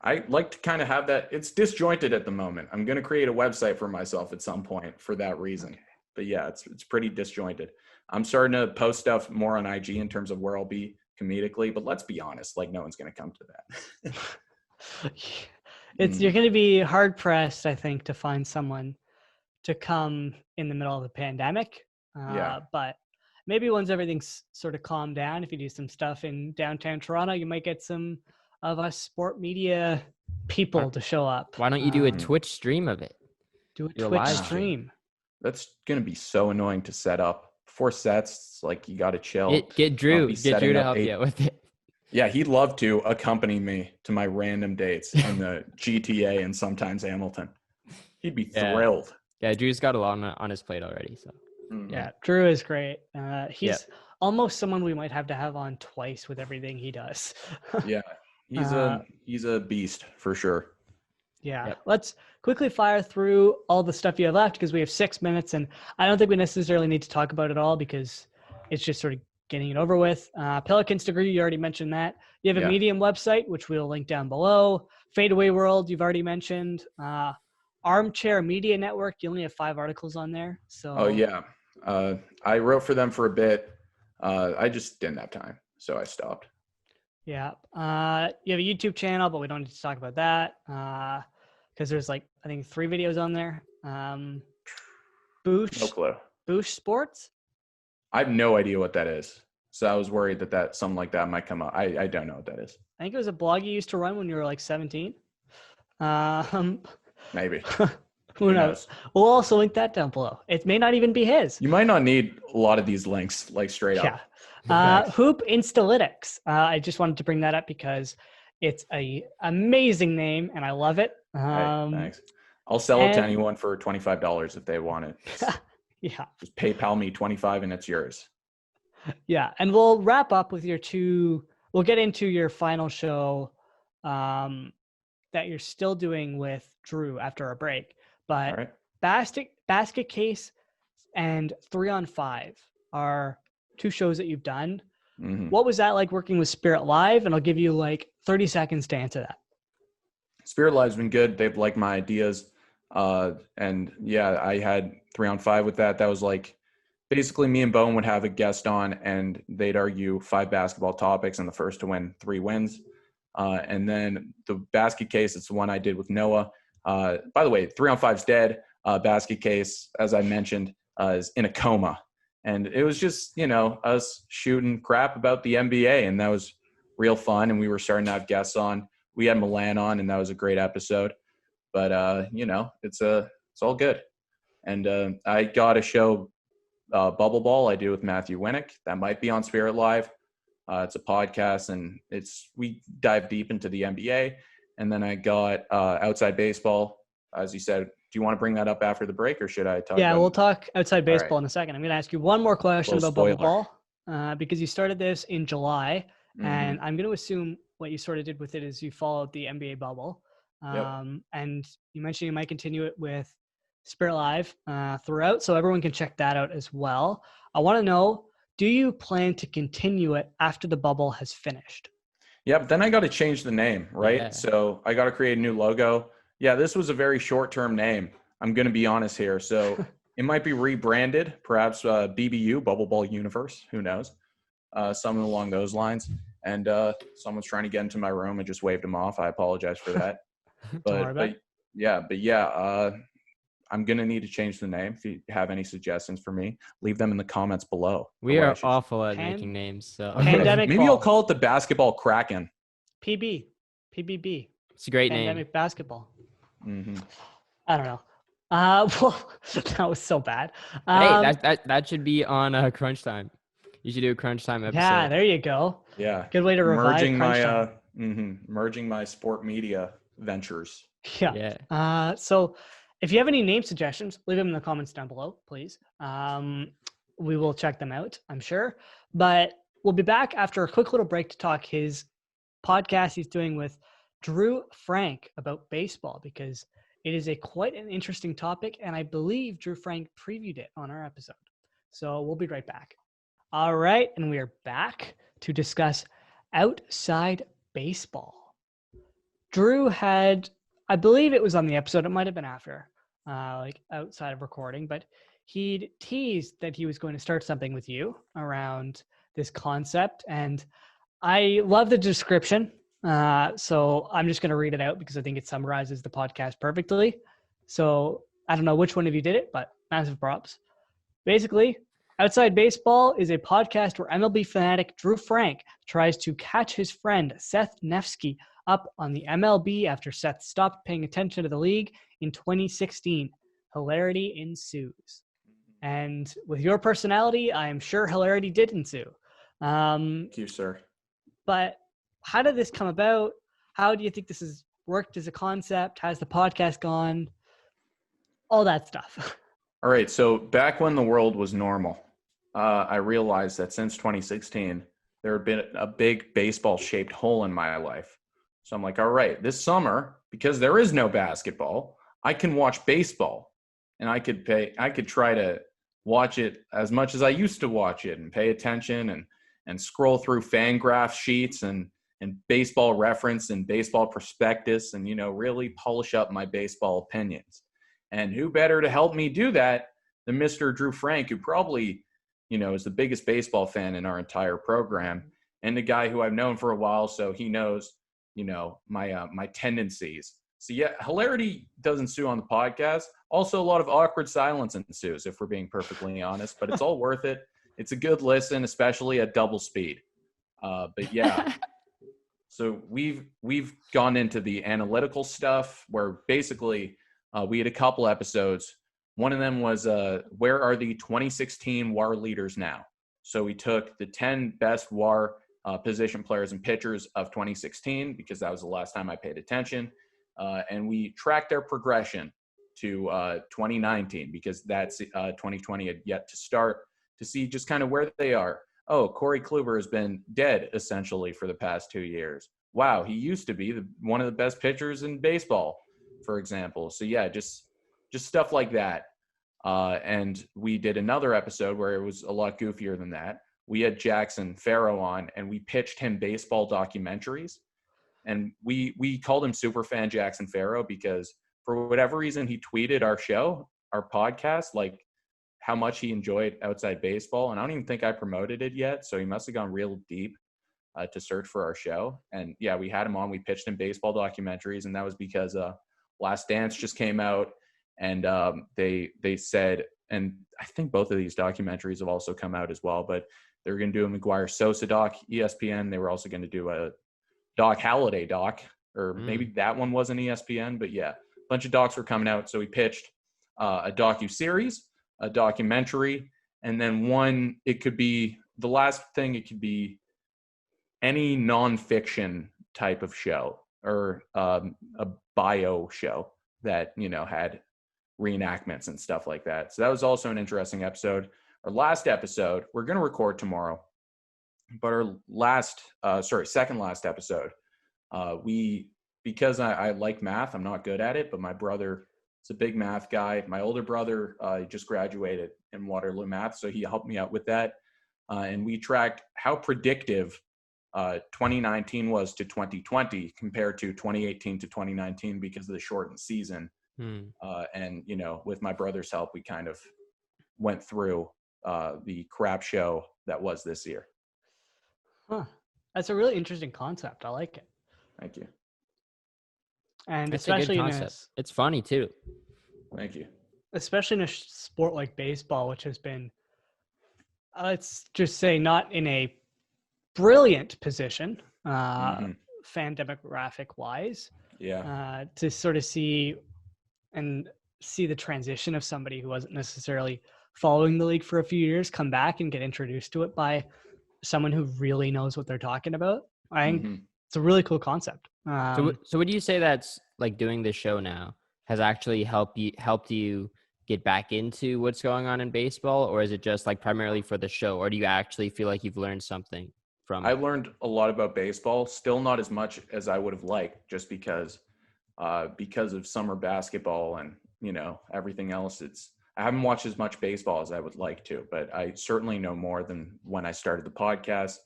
I like to kind of have that. It's disjointed at the moment. I'm going to create a website for myself at some point for that reason. Okay. But yeah, it's pretty disjointed. I'm starting to post stuff more on IG in terms of where I'll be comedically, but let's be honest, like, no one's going to come to that. You're going to be hard pressed, I think, to find someone to come in the middle of the pandemic. But maybe once everything's sort of calmed down, if you do some stuff in downtown Toronto, you might get some of us sport media people to show up. Why don't you do a Twitch stream of it? Do a Twitch stream. That's going to be so annoying to set up. 4 sets, it's like, you got to chill. Get Drew to help you with it. Yeah, he'd love to accompany me to my random dates in the GTA and sometimes Hamilton. He'd be thrilled. Yeah, Drew's got a lot on his plate already. So yeah, Drew is great. He's almost someone we might have to have on twice with everything he does. Yeah, he's a beast for sure. Yeah, let's quickly fire through all the stuff you have left, because we have 6 minutes, and I don't think we necessarily need to talk about it all because it's just sort of getting it over with. Pelican's Degree, you already mentioned that. You have a Medium website, which we'll link down below. Fadeaway World, you've already mentioned. Armchair Media Network, you only have 5 articles on there. So. Oh yeah, I wrote for them for a bit. I just didn't have time, so I stopped. Yeah. You have a YouTube channel, but we don't need to talk about that because there's like, I think 3 videos on there. No Boosh clue. Sports. I have no idea what that is. So I was worried that something like that might come up. I don't know what that is. I think it was a blog you used to run when you were like 17. Maybe. Who knows? We'll also link that down below. It may not even be his. You might not need a lot of these links, like straight up. Yeah. Hoop Instalytics. I just wanted to bring that up because it's a amazing name and I love it. Hey, thanks. I'll sell it to anyone for $25 if they want it. Yeah. Just PayPal me $25 and it's yours. Yeah. And we'll wrap up with we'll get into your final show that you're still doing with Drew after a break. But Basket Case and 3-on-5 are 2 shows that you've done. Mm-hmm. What was that like working with Spirit Live? And I'll give you like 30 seconds to answer that. Spirit Live's been good. They've liked my ideas. And yeah, I had 3-on-5 with that. That was like basically me and Bowen would have a guest on and they'd argue 5 basketball topics and the first to win 3 wins. And then the Basket Case, it's the one I did with Noah. By the way, 3-on-5's dead. Basket Case, as I mentioned, is in a coma. And it was just, us shooting crap about the NBA. And that was real fun. And we were starting to have guests on. We had Milan on, and that was a great episode. But, it's all good. And I got a show, Bubble Ball, I do with Matthew Winnick. That might be on Spirit Live. It's a podcast, and we dive deep into the NBA. And then I got Outside Baseball. As you said, do you want to bring that up after the break, or should I talk? Yeah, we'll talk Outside Baseball in a second. I'm going to ask you one more question about Bubble Ball because you started this in July, and I'm going to assume what you sort of did with it is you followed the NBA bubble. And you mentioned you might continue it with Spirit Live throughout, so everyone can check that out as well. I want to know, do you plan to continue it after the bubble has finished? Yeah, but then I got to change the name, right? Yeah. So I got to create a new logo. Yeah, this was a very short-term name. I'm going to be honest here. So it might be rebranded, perhaps BBU, Bubble Ball Universe. Who knows? Something along those lines. And someone's trying to get into my room and just waved him off. I apologize for that. But I'm going to need to change the name. If you have any suggestions for me, leave them in the comments below. We are awful at making names. So maybe I'll call it the Basketball Kraken. PBB. It's a great Pandemic name. Basketball. Mm-hmm. I don't know. Well, that was so bad. Hey, that should be on Crunch Time. You should do a Crunch Time episode. Yeah, there you go. Yeah. Good way to revive merging my sport media ventures. Yeah. So if you have any name suggestions, leave them in the comments down below, please. We will check them out, I'm sure. But we'll be back after a quick little break to talk his podcast he's doing with Drew Frank about baseball, because it is quite an interesting topic, and I believe Drew Frank previewed it on our episode. So we'll be right back. All right, and we are back to discuss Outside Baseball. Drew had, I believe it was on the episode, it might have been after, outside of recording, but he'd teased that he was going to start something with you around this concept, and I love the description. So I'm just going to read it out because I think it summarizes the podcast perfectly. So I don't know which one of you did it, but massive props. Basically, Outside Baseball is a podcast where MLB fanatic Drew Frank tries to catch his friend Seth Nefsky up on the MLB after Seth stopped paying attention to the league in 2016. Hilarity ensues. And with your personality, I am sure hilarity did ensue. Thank you, sir. But how did this come about? How do you think this has worked as a concept? How's the podcast gone? All that stuff. All right. So back when the world was normal, I realized that since 2016, there had been a big baseball-shaped hole in my life. So I'm like, all right, this summer, because there is no basketball, I can watch baseball, and I could try to watch it as much as I used to watch it and pay attention and scroll through Fangraph sheets and baseball reference and baseball prospectus and, really polish up my baseball opinions. And who better to help me do that than Mr. Drew Frank, who probably is the biggest baseball fan in our entire program, and a guy who I've known for a while, so he knows, my tendencies. So yeah, hilarity does ensue on the podcast. Also, a lot of awkward silence ensues, if we're being perfectly honest. But it's all worth it. It's a good listen, especially at double speed. But yeah, so we've gone into the analytical stuff where basically we had a couple episodes. One of them was where are the 2016 WAR leaders now? So we took the 10 best WAR position players and pitchers of 2016 because that was the last time I paid attention. And we tracked their progression to 2019 because that's 2020 had yet to start, to see just kind of where they are. Oh, Corey Kluber has been dead essentially for the past 2 years. Wow, he used to be one of the best pitchers in baseball, for example. So yeah, just stuff like that. And we did another episode where it was a lot goofier than that. We had Jackson Farrow on, and we pitched him baseball documentaries. And we called him Superfan Jackson Farrow because for whatever reason, he tweeted our show, our podcast, like how much he enjoyed outside baseball. And I don't even think I promoted it yet. So he must have gone real deep to search for our show. And yeah, we had him on. We pitched him baseball documentaries. And that was because Last Dance just came out. And they said, and I think both of these documentaries have also come out as well, but they were going to do a McGuire Sosa doc, ESPN. They were also going to do a Doc Halladay doc, or maybe that one wasn't ESPN, but yeah, a bunch of docs were coming out. So we pitched a docu-series, a documentary, and then one, it could be the last thing, it could be any nonfiction type of show or a bio show that, had reenactments and stuff like that. So that was also an interesting episode. Our last episode, we're going to record tomorrow, but our second last episode, because I like math, I'm not good at it, but my brother is a big math guy. My older brother just graduated in Waterloo math, so he helped me out with that. And we tracked how predictive 2019 was to 2020 compared to 2018 to 2019 because of the shortened season. And, with my brother's help, we kind of went through the crap show that was this year. Huh. That's a really interesting concept. I like it. Thank you. And That's especially a good concept. It's funny too. Thank you. Especially in a sport like baseball, which has been, let's just say, not in a brilliant position, fan demographic wise. Yeah. To sort of see the transition of somebody who wasn't necessarily following the league for a few years come back and get introduced to it by someone who really knows what they're talking about. I think it's a really cool concept. So would you say that's like doing this show now has actually helped you get back into what's going on in baseball, or is it just like primarily for the show, or do you actually feel like you've learned something from it? I learned a lot about baseball, still not as much as I would have liked, just because of summer basketball and, everything else. I haven't watched as much baseball as I would like to, but I certainly know more than when I started the podcast.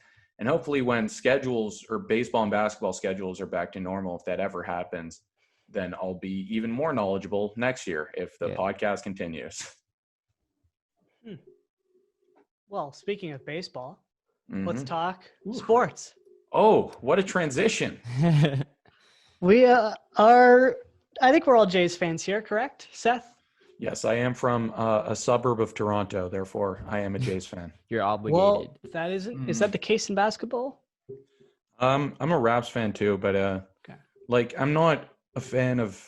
And hopefully when schedules or baseball and basketball schedules are back to normal, if that ever happens, then I'll be even more knowledgeable next year if the podcast continues. Well, speaking of baseball, let's talk sports. Oh, what a transition. We I think we're all Jays fans here, correct, Seth? Yes, I am from a suburb of Toronto. Therefore, I am a Jays fan. You're obligated. Well, that isn't. Is that the case in basketball? I'm a Raps fan too, but I'm not a fan of.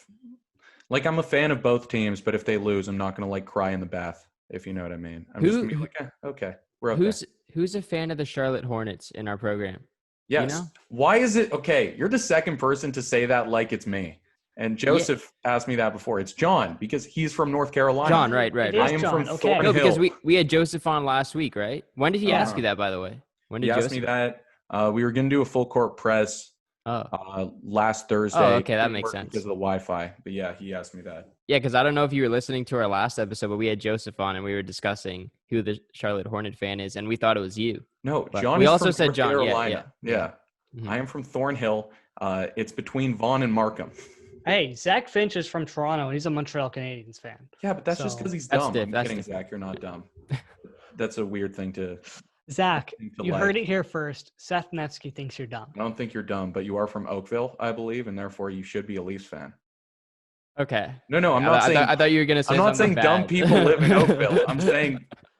I'm a fan of both teams, but if they lose, I'm not gonna cry in the bath. If you know what I mean. I'm just gonna be like, okay, we're okay. Who's a fan of the Charlotte Hornets in our program? Yes. Why is it okay? You're the second person to say that like it's me. And Joseph asked me that before. It's John because he's from North Carolina. John, right. I am from Thornhill. No, because we had Joseph on last week, right? When did he ask you that, by the way? When did he ask me that? We were going to do a full court press last Thursday. Oh, okay, that makes sense. Because of the Wi-Fi. But yeah, he asked me that. Yeah, because I don't know if you were listening to our last episode, but we had Joseph on and we were discussing who the Charlotte Hornet fan is, and we thought it was you. No, but John. We is also from said North John. Carolina. Yeah. Mm-hmm. I am from Thornhill. It's between Vaughan and Markham. Hey, Zach Finch is from Toronto, and he's a Montreal Canadiens fan. Yeah, but that's just because he's dumb. That's I'm kidding, Zach. You're not dumb. that's a weird thing to Zach, you like. heard it here first. Seth Nefsky thinks you're dumb. I don't think you're dumb, but you are from Oakville, I believe, and therefore you should be a Leafs fan. Okay. No, I'm not saying. I thought you were gonna say I'm not something saying dumb bad. people live in Oakville.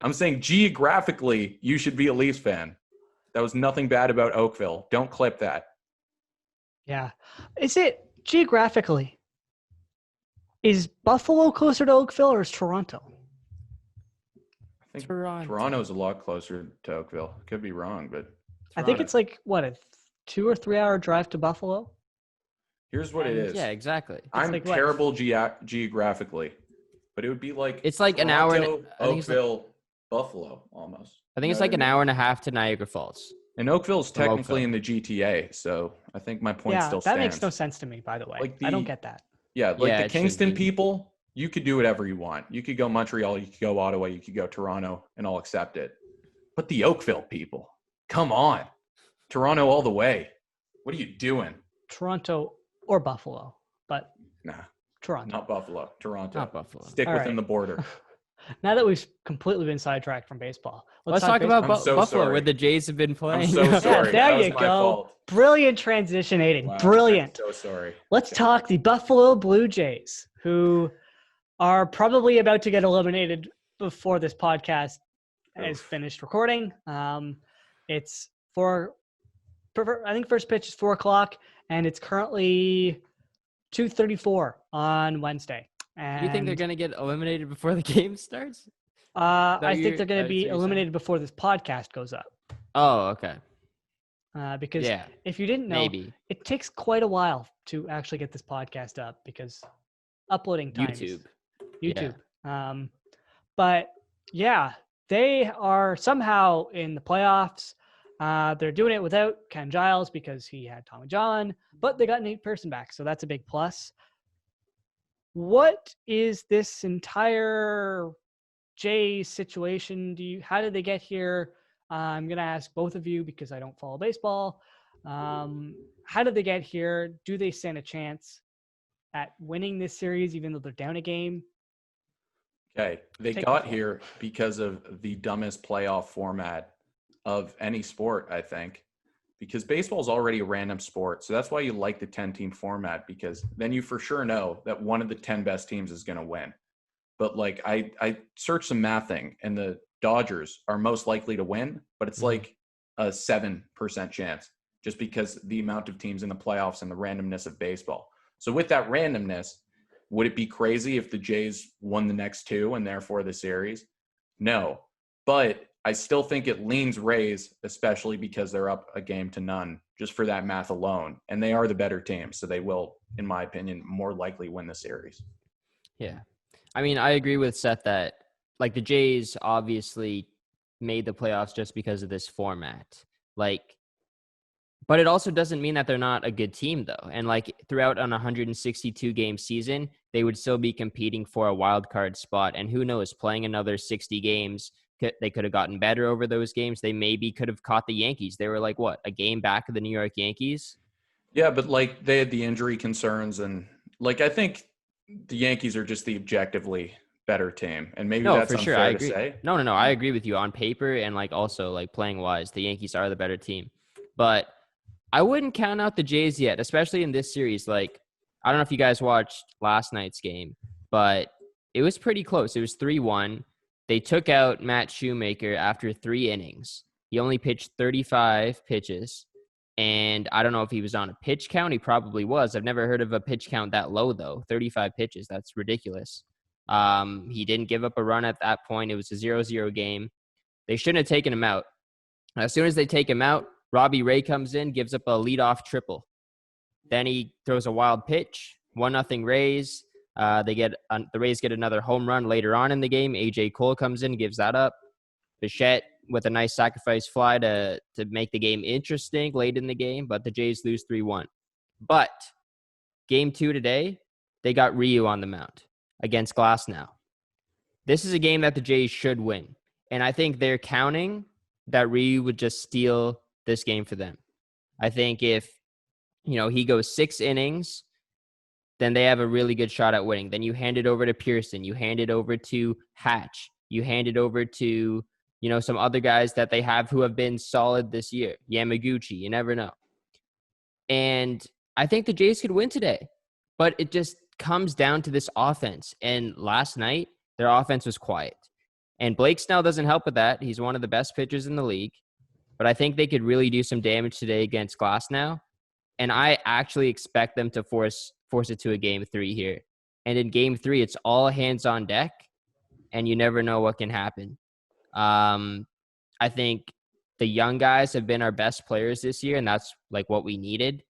I'm saying geographically you should be a Leafs fan. That was nothing bad about Oakville. Don't clip that. Yeah. Is it geographically? Is Buffalo closer to Oakville or is Toronto? I think Toronto's a lot closer to Oakville. Could be wrong, but I think it's like a 2 or 3 hour drive to Buffalo. Here's what it is. Yeah, exactly. I'm like terrible geographically, but it would be like it's like Toronto, an hour. And, Oakville, Buffalo, almost. I think it's like an hour and a half to Niagara Falls. And Oakville's technically in the GTA, so I think my point still stands. That makes no sense to me, by the way. I don't get that. Yeah, the Kingston people, you could do whatever you want. You could go Montreal, you could go Ottawa, you could go Toronto, and I'll accept it. But the Oakville people, come on. Toronto all the way. What are you doing? Toronto or Buffalo, but Nah, Toronto. not Buffalo. Toronto. Not Buffalo. Stick within the border. Now that we've completely been sidetracked from baseball, let's talk about Buffalo, sorry. where the Jays have been playing. I'm so sorry. There you my go. fault. Brilliant transition, Aiden. Wow, Brilliant. I'm so sorry. Let's talk the Buffalo Blue Jays, who are probably about to get eliminated before this podcast is finished recording. It's I think first pitch is 4:00, and it's currently 2:34 on Wednesday. And Do you think they're going to get eliminated before the game starts? I think they're going to be eliminated before this podcast goes up. Oh, okay. Because if you didn't know, it takes quite a while to actually get this podcast up because uploading time. YouTube. Yeah. But yeah, they are somehow in the playoffs. They're doing it without Ken Giles because he had Tommy John, but they got Nate Pearson back, so that's a big plus. What is this entire Jays situation? How did they get here? I'm going to ask both of you because I don't follow baseball. How did they get here? Do they stand a chance at winning this series even though they're down a game? Okay, they got here because of the dumbest playoff format of any sport, I think. Because baseball is already a random sport. So that's why you like the 10-team format, because then you for sure know that one of the 10 best teams is going to win. But like I searched some mathing, and the Dodgers are most likely to win, but it's like a 7% chance just because the amount of teams in the playoffs and the randomness of baseball. So with that randomness, would it be crazy if the Jays won the next two and therefore the series? No. But I still think it leans Rays, especially because they're up a game to none, just for that math alone. And they are the better team, so they will, in my opinion, more likely win the series. Yeah. I mean, I agree with Seth that, like, the Jays obviously made the playoffs just because of this format. But it also doesn't mean that they're not a good team, though. And, throughout an 162-game season, they would still be competing for a wild card spot. And who knows, playing another 60 games, they could have gotten better over those games. They maybe could have caught the Yankees. They were a game back of the New York Yankees? Yeah, but they had the injury concerns, and I think the Yankees are just the objectively better team. And maybe that's for sure. unfair I agree. to say. No. I agree with you on paper and also playing wise. The Yankees are the better team, but I wouldn't count out the Jays yet, especially in this series. I don't know if you guys watched last night's game, but it was pretty close. It was 3-1. They took out Matt Shoemaker after 3 innings. He only pitched 35 pitches, and I don't know if he was on a pitch count. He probably was. I've never heard of a pitch count that low, though. 35 pitches. That's ridiculous. He didn't give up a run at that point. It was a 0-0 game. They shouldn't have taken him out. As soon as they take him out, Robbie Ray comes in, gives up a leadoff triple. Then he throws a wild pitch, 1-0 Rays. The Rays get another home run later on in the game. AJ Cole comes in, gives that up. Bichette with a nice sacrifice fly to make the game interesting late in the game, but the Jays lose 3-1. But game 2 today, they got Ryu on the mound against Glasnow. This is a game that the Jays should win, and I think they're counting that Ryu would just steal this game for them. I think if he goes 6 innings, then they have a really good shot at winning. Then you hand it over to Pearson. You hand it over to Hatch. You hand it over to some other guys that they have who have been solid this year. Yamaguchi, you never know. And I think the Jays could win today, but it just comes down to this offense. And last night, their offense was quiet. And Blake Snell doesn't help with that. He's one of the best pitchers in the league. But I think they could really do some damage today against Glasnow. And I actually expect them to force it to a game 3 here. And in game 3, it's all hands on deck, and you never know what can happen. I think the young guys have been our best players this year, and that's like what we needed.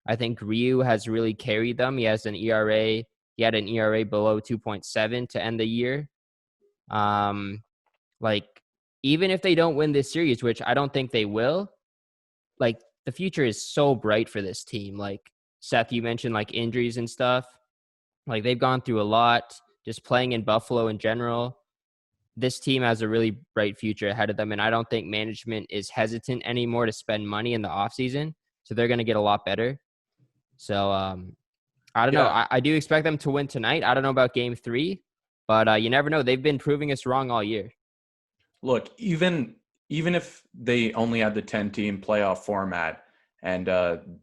I think Ryu has really carried them. He has an ERA. He had an ERA below 2.7 to end the year. Like, even if they don't win this series, which I don't think they will, like, the future is so bright for this team. Like, Seth, you mentioned, like, injuries and stuff. Like, they've gone through a lot, just playing in Buffalo in general. This team has a really bright future ahead of them, and I don't think management is hesitant anymore to spend money in the offseason, so they're going to get a lot better. So, I don't know. I do expect them to win tonight. I don't know about game 3, but you never know. They've been proving us wrong all year. Look, even if they only had the 10-team playoff format and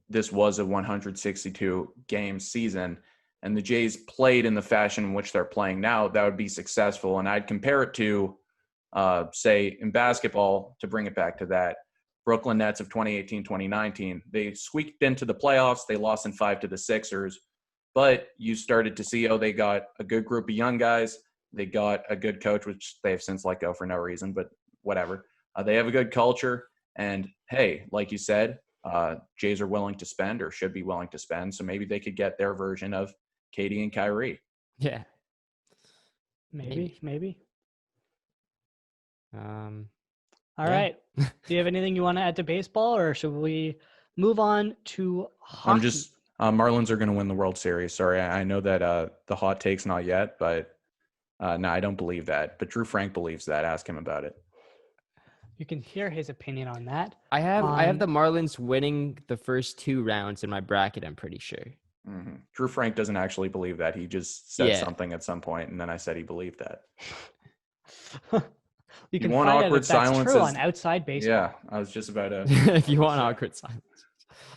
this was a 162-game season and the Jays played in the fashion in which they're playing now, that would be successful. And I'd compare it to, say, in basketball, to bring it back to that, Brooklyn Nets of 2018-2019. They squeaked into the playoffs. They lost in 5 to the Sixers. But you started to see, they got a good group of young guys. They got a good coach, which they've since let go for no reason, but whatever. They have a good culture. And, hey, like you said, Jays are willing to spend or should be willing to spend. So maybe they could get their version of Katie and Kyrie. Yeah. Maybe. All right. Do you have anything you want to add to baseball, or should we move on to hockey? Marlins are going to win the World Series. Sorry, I know that the hot take's not yet, but no, I don't believe that. But Drew Frank believes that. Ask him about it. You can hear his opinion on that. I have the Marlins winning the first 2 rounds in my bracket, I'm pretty sure. Mm-hmm. Drew Frank doesn't actually believe that. He just said something at some point, and then I said he believed that. You can find out if that's true on Outside Baseball. Yeah, I was just about to. If you want awkward silence.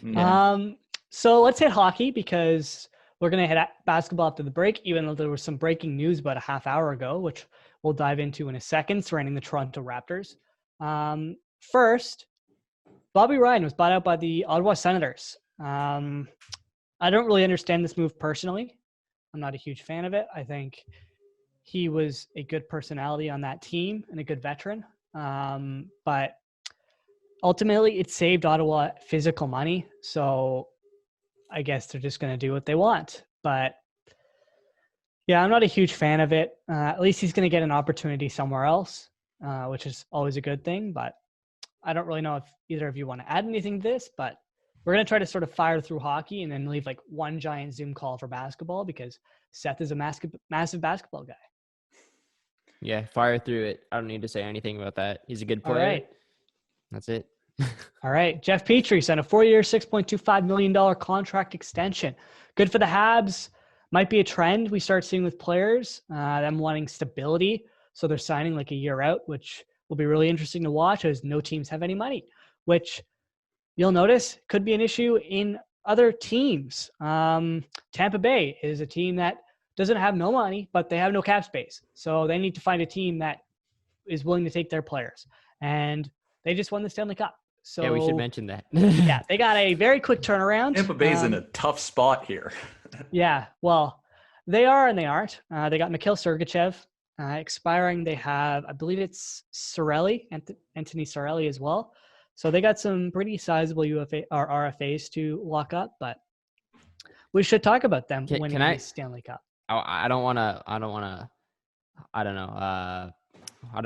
Yeah. So let's hit hockey, because we're going to hit basketball after the break, even though there was some breaking news about a half hour ago, which we'll dive into in a second, surrounding the Toronto Raptors. First, Bobby Ryan was bought out by the Ottawa Senators. I don't really understand this move personally. I'm not a huge fan of it. I think he was a good personality on that team and a good veteran. But ultimately, it saved Ottawa physical money. So I guess they're just going to do what they want. But yeah, I'm not a huge fan of it. At least he's going to get an opportunity somewhere else, which is always a good thing. But I don't really know if either of you want to add anything to this, but we're going to try to sort of fire through hockey and then leave like one giant Zoom call for basketball, because Seth is a massive basketball guy. Yeah, fire through it. I don't need to say anything about that. He's a good player. All right. That's it. All right. Jeff Petrie signed a 4-year, $6.25 million contract extension. Good for the Habs. Might be a trend we start seeing with players, them wanting stability. So they're signing like a year out, which will be really interesting to watch, as no teams have any money, which you'll notice could be an issue in other teams. Tampa Bay is a team that doesn't have no money, but they have no cap space. So they need to find a team that is willing to take their players. And they just won the Stanley Cup. So yeah, we should mention that. Yeah, they got a very quick turnaround. Tampa Bay's in a tough spot here. Yeah, well, they are and they aren't. They got Mikhail Sergachev expiring. They have, I believe it's Cirelli, Anthony Cirelli as well. So they got some pretty sizable UFA or RFAs to lock up, but we should talk about them winning the Stanley Cup. I don't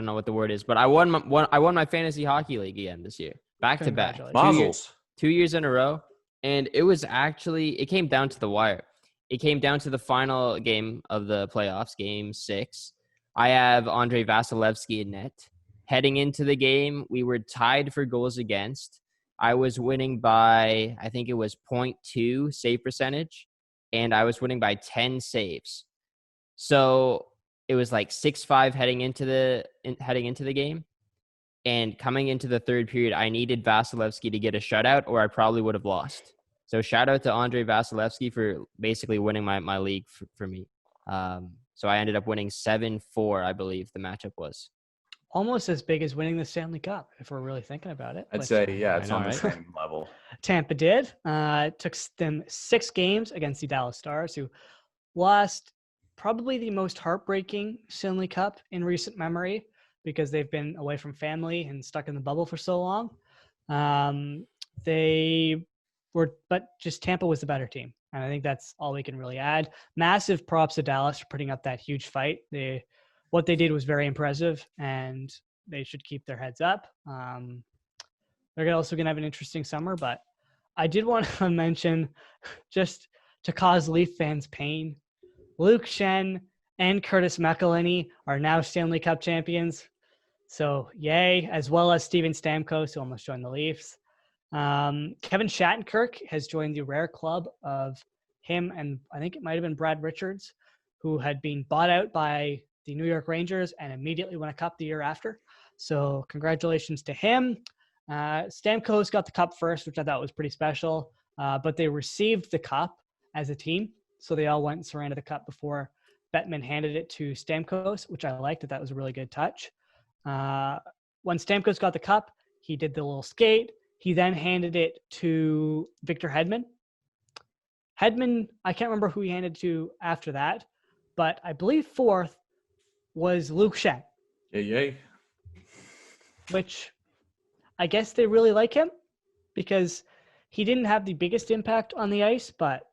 know what the word is, but I won my fantasy hockey league again this year, back to back. Mazzles. 2 years in a row, and it came down to the wire. It came down to the final game of the playoffs, game 6. I have Andrei Vasilevsky in net. Heading into the game, we were tied for goals against. I was winning by, I think it was 0.2 save percentage, and I was winning by 10 saves. So it was like 6-5 heading into the game. And coming into the third period, I needed Vasilevsky to get a shutout or I probably would have lost. So shout out to Andre Vasilevsky for basically winning my league for me. So I ended up winning 7-4, I believe the matchup was. Almost as big as winning the Stanley Cup, if we're really thinking about it. I'd say, yeah, it's on the right? same level. Tampa did. It took them 6 games against the Dallas Stars, who lost probably the most heartbreaking Stanley Cup in recent memory because they've been away from family and stuck in the bubble for so long. But just Tampa was the better team. And I think that's all we can really add. Massive props to Dallas for putting up that huge fight. What they did was very impressive, and they should keep their heads up. They're also going to have an interesting summer, but I did want to mention, just to cause Leaf fans pain, Luke Shen and Curtis McElhinney are now Stanley Cup champions. So yay, as well as Steven Stamkos, who almost joined the Leafs. Kevin Shattenkirk has joined the rare club of him, and I think it might have been Brad Richards, who had been bought out by the New York Rangers and immediately won a cup the year after. So congratulations to him. Stamkos got the cup first, which I thought was pretty special, but they received the cup as a team. So they all went and surrendered the cup before Bettman handed it to Stamkos, which I liked. That was a really good touch. When Stamkos got the cup, he did the little skate. He then handed it to Victor Hedman. Hedman, I can't remember who he handed to after that, but I believe fourth was Luke Shen. Yay. Which I guess they really like him because he didn't have the biggest impact on the ice, but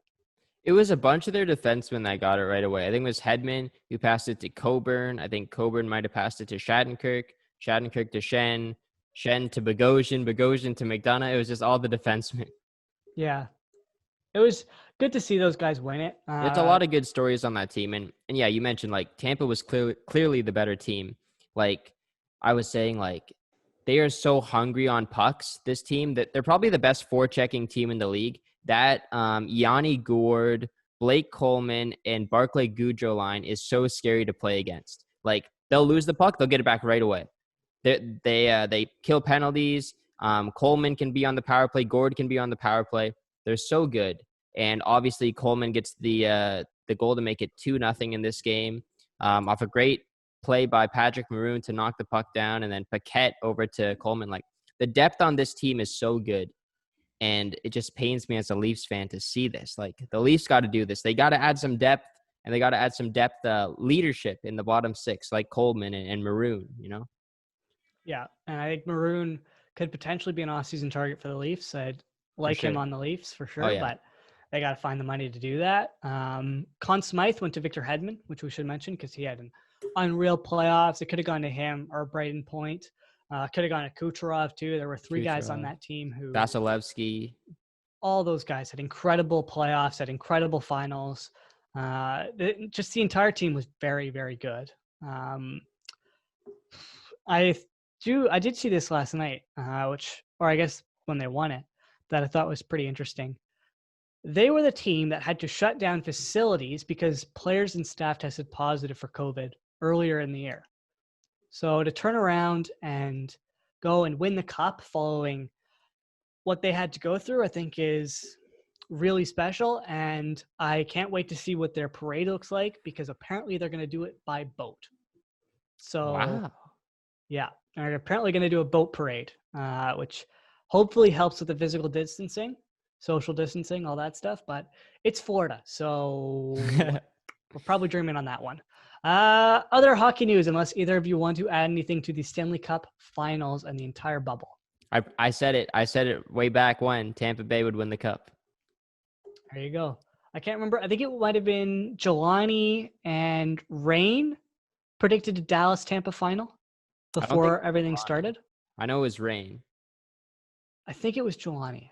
it was a bunch of their defensemen that got it right away. I think it was Hedman who passed it to Coburn. I think Coburn might have passed it to Shattenkirk to Shen to Bogosian to McDonough. It was just all the defensemen. Yeah. It was good to see those guys win it. There's a lot of good stories on that team. And yeah, you mentioned like Tampa was clearly the better team. Like I was saying, like they are so hungry on pucks, this team, that they're probably the best forechecking team in the league. That Yanni Gourde, Blake Coleman, and Barclay Goodrow line is so scary to play against. Like they'll lose the puck, they'll get it back right away. They kill penalties. Coleman can be on the power play. Gourde can be on the power play. They're so good. And obviously Coleman gets the goal to make it 2-0 in this game off a great play by Patrick Maroon to knock the puck down, and then Paquette over to Coleman. Like the depth on this team is so good. And it just pains me as a Leafs fan to see this. Like the Leafs got to do this. They got to add some depth, and they got to add some depth leadership in the bottom six, like Coleman and Maroon, you know? Yeah, and I think Maroon could potentially be an off-season target for the Leafs. I'd like him on the Leafs for sure, but they got to find the money to do that. Conn Smythe went to Victor Hedman, which we should mention because he had an unreal playoffs. It could have gone to him or Braden Point. Could have gone to Kucherov too. There were 3 guys on that team who Vasilevsky. All those guys had incredible playoffs, had incredible finals. Just the entire team was very, very good. I did see this last night, or I guess when they won it, that I thought was pretty interesting. They were the team that had to shut down facilities because players and staff tested positive for COVID earlier in the year. So to turn around and go and win the cup following what they had to go through, I think is really special. And I can't wait to see what their parade looks like because apparently they're going to do it by boat. So, wow. Yeah, they're apparently going to do a boat parade, which hopefully helps with the physical distancing, social distancing, all that stuff. But it's Florida, so we're probably dreaming on that one. Other hockey news, unless either of you want to add anything to the Stanley Cup finals and the entire bubble. I said it way back when Tampa Bay would win the cup. There you go. I can't remember. I think it might have been Jelani and Rain predicted a Dallas-Tampa final before everything started. I know it was Rain. I think it was Jelani.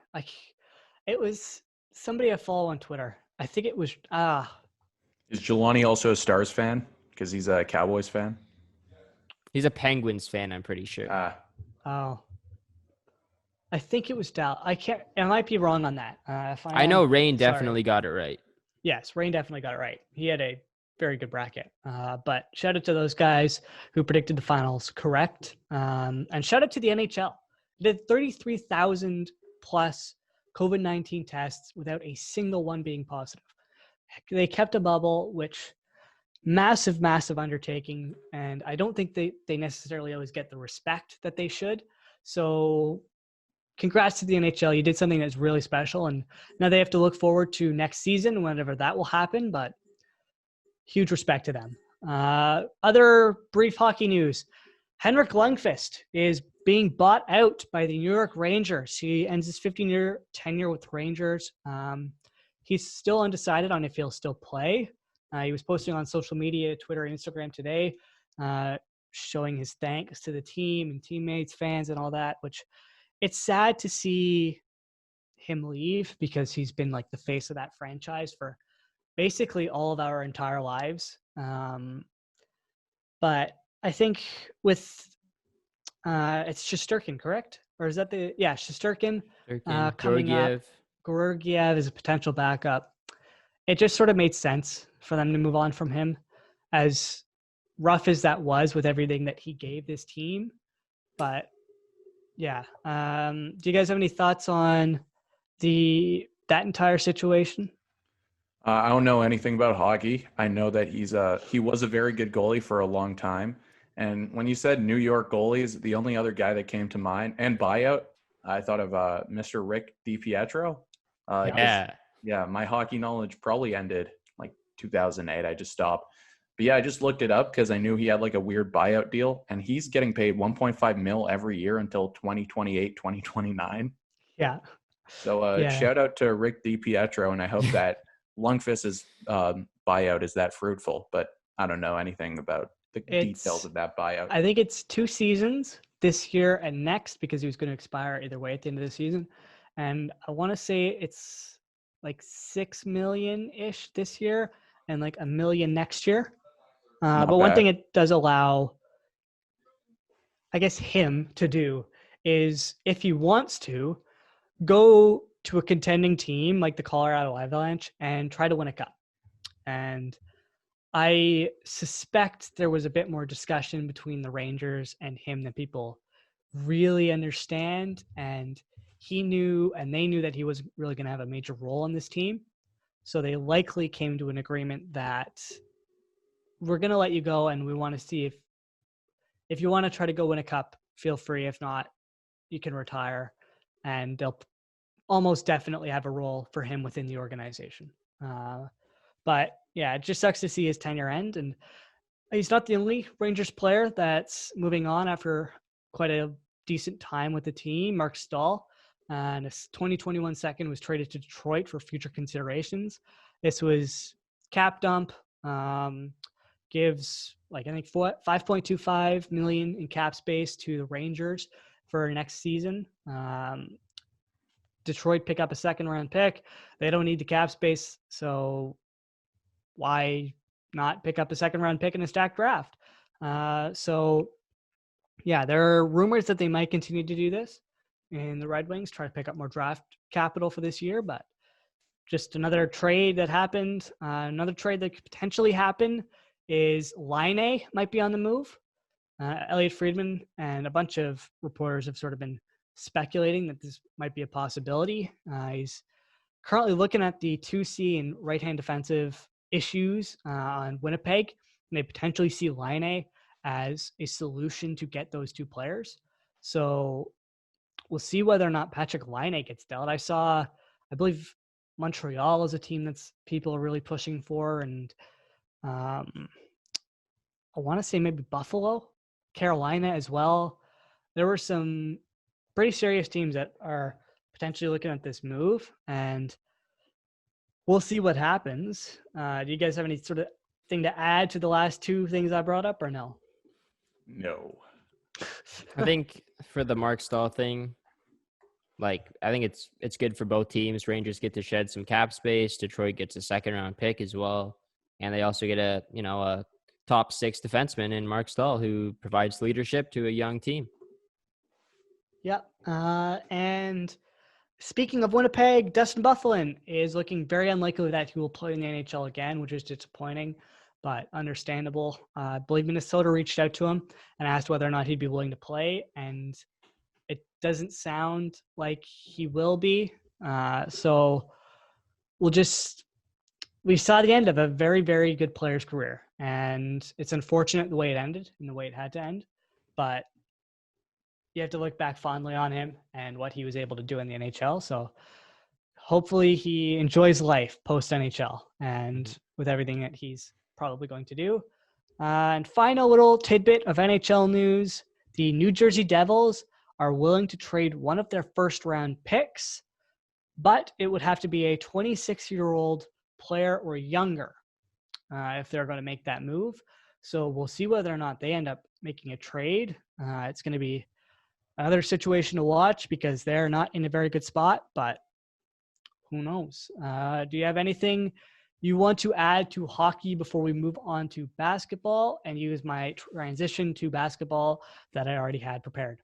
It was somebody I follow on Twitter. I think it was Is Jelani also a Stars fan? Because he's a Cowboys fan. He's a Penguins fan, I'm pretty sure. Oh. I think it was Dallas. I might be wrong on that. I know Rain definitely got it right. Yes, Rain definitely got it right. He had a very good bracket. But shout out to those guys who predicted the finals correct. And shout out to the NHL. They did 33,000 plus COVID-19 tests without a single one being positive. They kept a bubble, which massive, massive undertaking. And I don't think they necessarily always get the respect that they should. So congrats to the NHL. You did something that's really special. And now they have to look forward to next season, whenever that will happen. But huge respect to them. Other brief hockey news. Henrik Lundqvist is being bought out by the New York Rangers. He ends his 15-year tenure with Rangers. He's still undecided on if he'll still play. He was posting on social media, Twitter and Instagram today, showing his thanks to the team and teammates, fans, and all that, which it's sad to see him leave because he's been like the face of that franchise for basically all of our entire lives. But I think with it's Shesterkin, correct? Or is that Shesterkin coming Georgiev. up. Georgiev is a potential backup. It just sort of made sense for them to move on from him, as rough as that was with everything that he gave this team. But yeah, do you guys have any thoughts on that entire situation? I don't know anything about hockey. I know that he was a very good goalie for a long time. And when you said New York goalies, the only other guy that came to mind, and buyout, I thought of Mr. Rick DiPietro. Yeah, my hockey knowledge probably ended like 2008. I just stopped. But yeah, I just looked it up because I knew he had like a weird buyout deal, and he's getting paid 1.5 mil every year until 2028, 2029. Yeah. So shout out to Rick DiPietro, and I hope that Lundqvist's buyout is that fruitful. But I don't know anything about the details of that buyout. I think it's 2 seasons, this year and next, because he was going to expire either way at the end of the season. And I want to say it's like 6 million-ish this year and like $1 million next year. But one thing it does allow, I guess, him to do is, if he wants to, go to a contending team like the Colorado Avalanche and try to win a cup. And I suspect there was a bit more discussion between the Rangers and him than people really understand. And he knew, and they knew, that he wasn't really going to have a major role on this team. So they likely came to an agreement that we're going to let you go, and we want to see if you want to try to go win a cup, feel free. If not, you can retire. And they'll almost definitely have a role for him within the organization. But yeah, it just sucks to see his tenure end. And he's not the only Rangers player that's moving on after quite a decent time with the team. Mark Stahl, and his 2021 second, was traded to Detroit for future considerations. This was cap dump, gives like, I think, $5.25 million in cap space to the Rangers for next season. Detroit pick up a 2nd-round pick. They don't need the cap space, so why not pick up a 2nd-round pick in a stacked draft? So yeah, there are rumors that they might continue to do this in the Red Wings, try to pick up more draft capital for this year. But just another trade that happened. Another trade that could potentially happen is Laine might be on the move. Elliot Friedman and a bunch of reporters have sort of been speculating that this might be a possibility. He's currently looking at the 2C and right-hand defensive issues on Winnipeg, and they potentially see Laine as a solution to get those 2 players. So we'll see whether or not Patrick Laine gets dealt. I believe Montreal is a team that's people are really pushing for, and I want to say maybe Buffalo, Carolina as well. There were some pretty serious teams that are potentially looking at this move, and we'll see what happens. Do you guys have any sort of thing to add to the last 2 things I brought up, or no? No. I think for the Mark Stahl thing, like, I think it's good for both teams. Rangers get to shed some cap space. Detroit gets a 2nd-round pick as well, and they also get a top 6 defenseman in Mark Stahl, who provides leadership to a young team. Yeah. And speaking of Winnipeg, Dustin Byfuglien is looking very unlikely that he will play in the NHL again, which is disappointing. but understandable. I believe Minnesota reached out to him and asked whether or not he'd be willing to play, and it doesn't sound like he will be. So we saw the end of a very, very good player's career, and it's unfortunate the way it ended and the way it had to end, but you have to look back fondly on him and what he was able to do in the NHL. So hopefully he enjoys life post NHL and with everything that he's probably going to do. And final little tidbit of NHL news, the New Jersey Devils are willing to trade one of their first round picks, but it would have to be a 26-year-old player or younger if they're going to make that move. So we'll see whether or not they end up making a trade. It's going to be another situation to watch because they're not in a very good spot, but who knows? Do you have anything you want to add to hockey before we move on to basketball and use my transition to basketball that I already had prepared?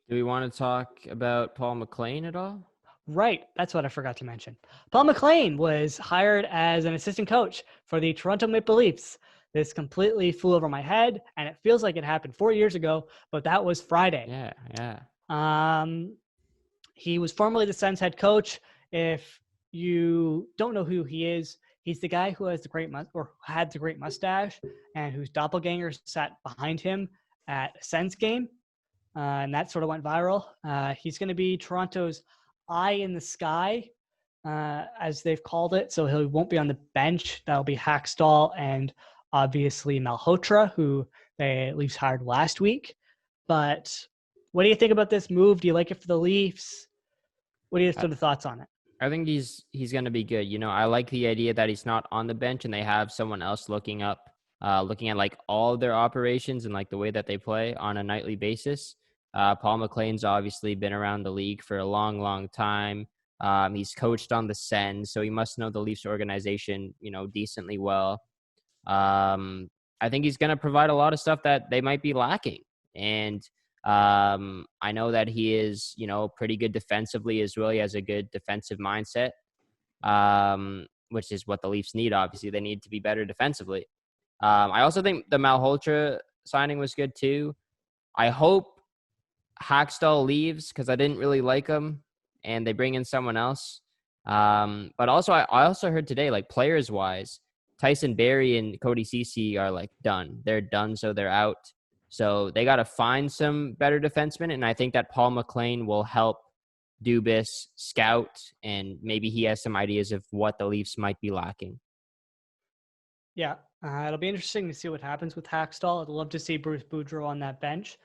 Do we want to talk about Paul McLean at all? Right. That's what I forgot to mention. Paul McLean was hired as an assistant coach for the Toronto Maple Leafs. This completely flew over my head, and it feels like it happened 4 years ago, but that was Friday. Yeah. He was formerly the Sens head coach. If you don't know who he is, he's the guy who has had the great mustache and whose doppelganger sat behind him at a Sens game. And that sort of went viral. He's going to be Toronto's eye in the sky, as they've called it. So he won't be on the bench. That'll be Hackstall and obviously Malhotra, who the Leafs hired last week. But what do you think about this move? Do you like it for the Leafs? What are your sort of thoughts on it? I think he's going to be good. You know, I like the idea that he's not on the bench and they have someone else looking at like all of their operations and like the way that they play on a nightly basis. Paul McLean's obviously been around the league for a long, long time. He's coached on the Sens, so he must know the Leafs organization, decently well. I think he's going to provide a lot of stuff that they might be lacking. And I know that he is, pretty good defensively as well. He has a good defensive mindset, which is what the Leafs need. Obviously, they need to be better defensively. I also think the Malhotra signing was good too. I hope Hackstall leaves because I didn't really like him and they bring in someone else. But also, I also heard today, like players wise, Tyson Barrie and Cody Ceci are like done. They're done, so they're out. So they got to find some better defensemen. And I think that Paul McLean will help Dubas scout, and maybe he has some ideas of what the Leafs might be lacking. Yeah, it'll be interesting to see what happens with Hackstall. I'd love to see Bruce Boudreau on that bench.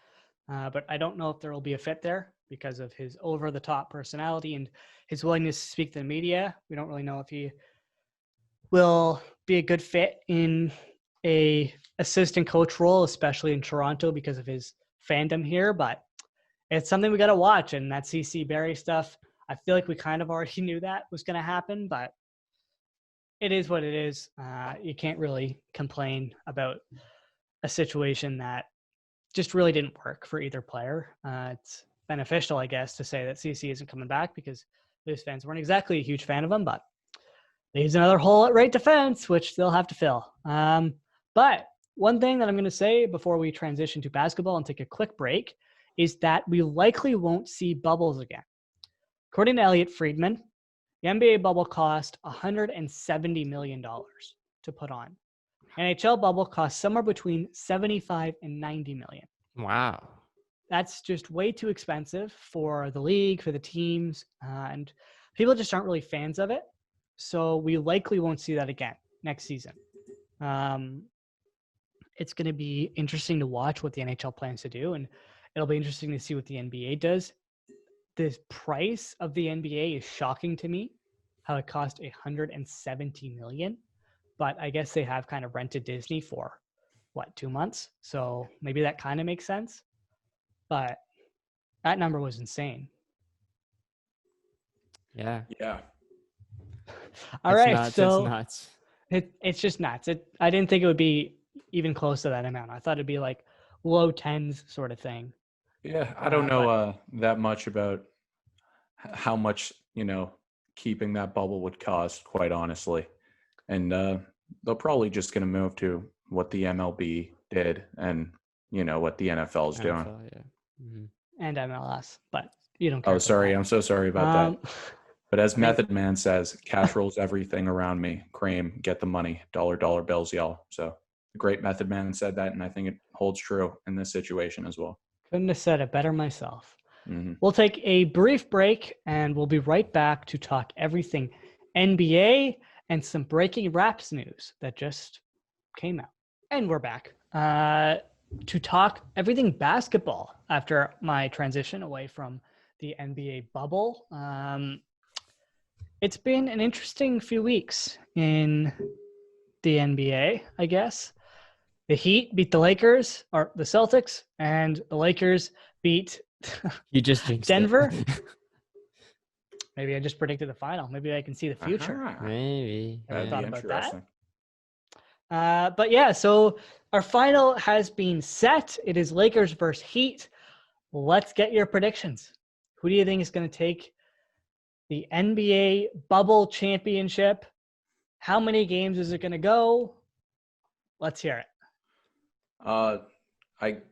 But I don't know if there will be a fit there because of his over-the-top personality and his willingness to speak to the media. We don't really know if he will be a good fit in a assistant coach role, especially in Toronto because of his fandom here. But it's something we got to watch. And that CC Barrie stuff, I feel like we kind of already knew that was going to happen, but it is what it is. You can't really complain about a situation that just really didn't work for either player. It's beneficial, I guess, to say that CC isn't coming back because those fans weren't exactly a huge fan of him, but leaves another hole at right defense, which they'll have to fill. But one thing that I'm going to say before we transition to basketball and take a quick break is that we likely won't see bubbles again. According to Elliot Friedman, the NBA bubble cost $170 million to put on. NHL bubble costs somewhere between 75 and 90 million. Wow. That's just way too expensive for the league, for the teams, and people just aren't really fans of it. So we likely won't see that again next season. It's going to be interesting to watch what the NHL plans to do, and it'll be interesting to see what the NBA does. The price of the NBA is shocking to me, how it cost $170 million. But I guess they have kind of rented Disney for, 2 months? So maybe that kind of makes sense. But that number was insane. Yeah. All right. Nuts. So it's nuts. It's just nuts. I didn't think it would be even close to that amount. I thought it'd be like low tens sort of thing. Yeah, I don't know that much about how much, keeping that bubble would cost, quite honestly. And they're probably just going to move to what the MLB did and, what the NFL is doing. NFL, yeah. Mm-hmm. And MLS, but you don't care. Oh, sorry. I'm so sorry about that. But as Method Man says, cash rolls everything around me. Cream, get the money. Dollar bills, y'all. So the great Method Man said that, and I think it holds true in this situation as well. Couldn't have said it better myself. Mm-hmm. We'll take a brief break, and we'll be right back to talk everything NBA and some breaking Raps news that just came out. And we're back to talk everything basketball after my transition away from the NBA bubble. It's been an interesting few weeks in the NBA, I guess. The Heat beat the Lakers, or the Celtics, and the Lakers beat You just jinxed Denver. it. Maybe I just predicted the final. Maybe I can see the future. Uh-huh. Maybe. Never thought about that. Interesting. But yeah, so our final has been set. It is Lakers versus Heat. Let's get your predictions. Who do you think is going to take the NBA bubble championship? How many games is it going to go? Let's hear it.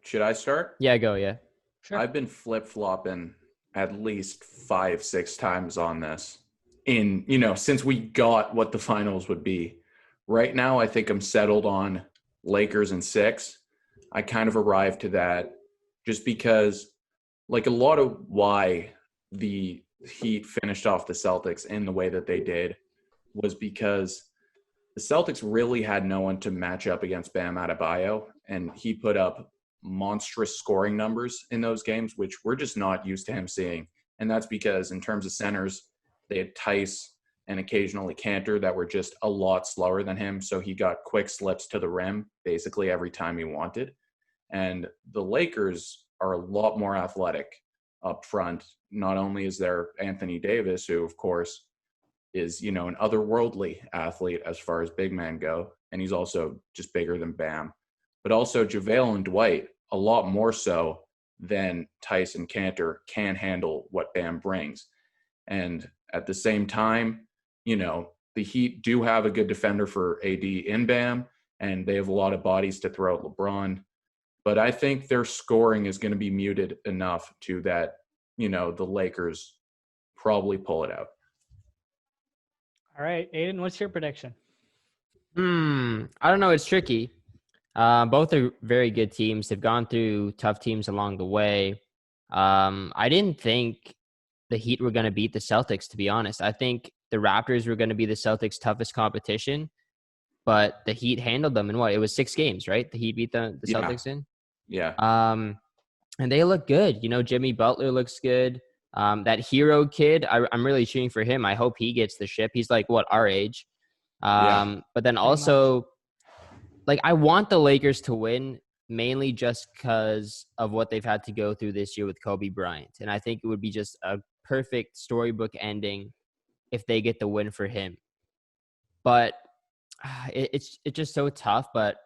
Should I start? Yeah, go, yeah. Sure. I've been flip-flopping at least 5-6 times on this since we got what the finals would be. Right now, I think I'm settled on Lakers in 6. I kind of arrived to that just because, like, a lot of why the Heat finished off the Celtics in the way that they did was because the Celtics really had no one to match up against Bam Adebayo, and he put up monstrous scoring numbers in those games, which we're just not used to him seeing. And that's because in terms of centers, they had Tice and occasionally Cantor that were just a lot slower than him. So he got quick slips to the rim basically every time he wanted. And the Lakers are a lot more athletic up front. Not only is there Anthony Davis, who of course is, an otherworldly athlete as far as big men go. And he's also just bigger than Bam, but also JaVale and Dwight, a lot more so than Tyson Cantor can handle what Bam brings. And at the same time, the Heat do have a good defender for AD in Bam, and they have a lot of bodies to throw at LeBron. But I think their scoring is going to be muted enough to that, the Lakers probably pull it out. All right, Aiden, what's your prediction? I don't know. It's tricky. Both are very good teams. They've gone through tough teams along the way. I didn't think the Heat were going to beat the Celtics, to be honest. I think the Raptors were going to be the Celtics' toughest competition, but the Heat handled them in what? It was 6 games, right? The Heat beat the Celtics in? Yeah. And they look good. Jimmy Butler looks good. That hero kid, I'm really cheering for him. I hope he gets the ship. He's like, our age? But then also, I want the Lakers to win mainly just because of what they've had to go through this year with Kobe Bryant. And I think it would be just a perfect storybook ending if they get the win for him. But it's just so tough. But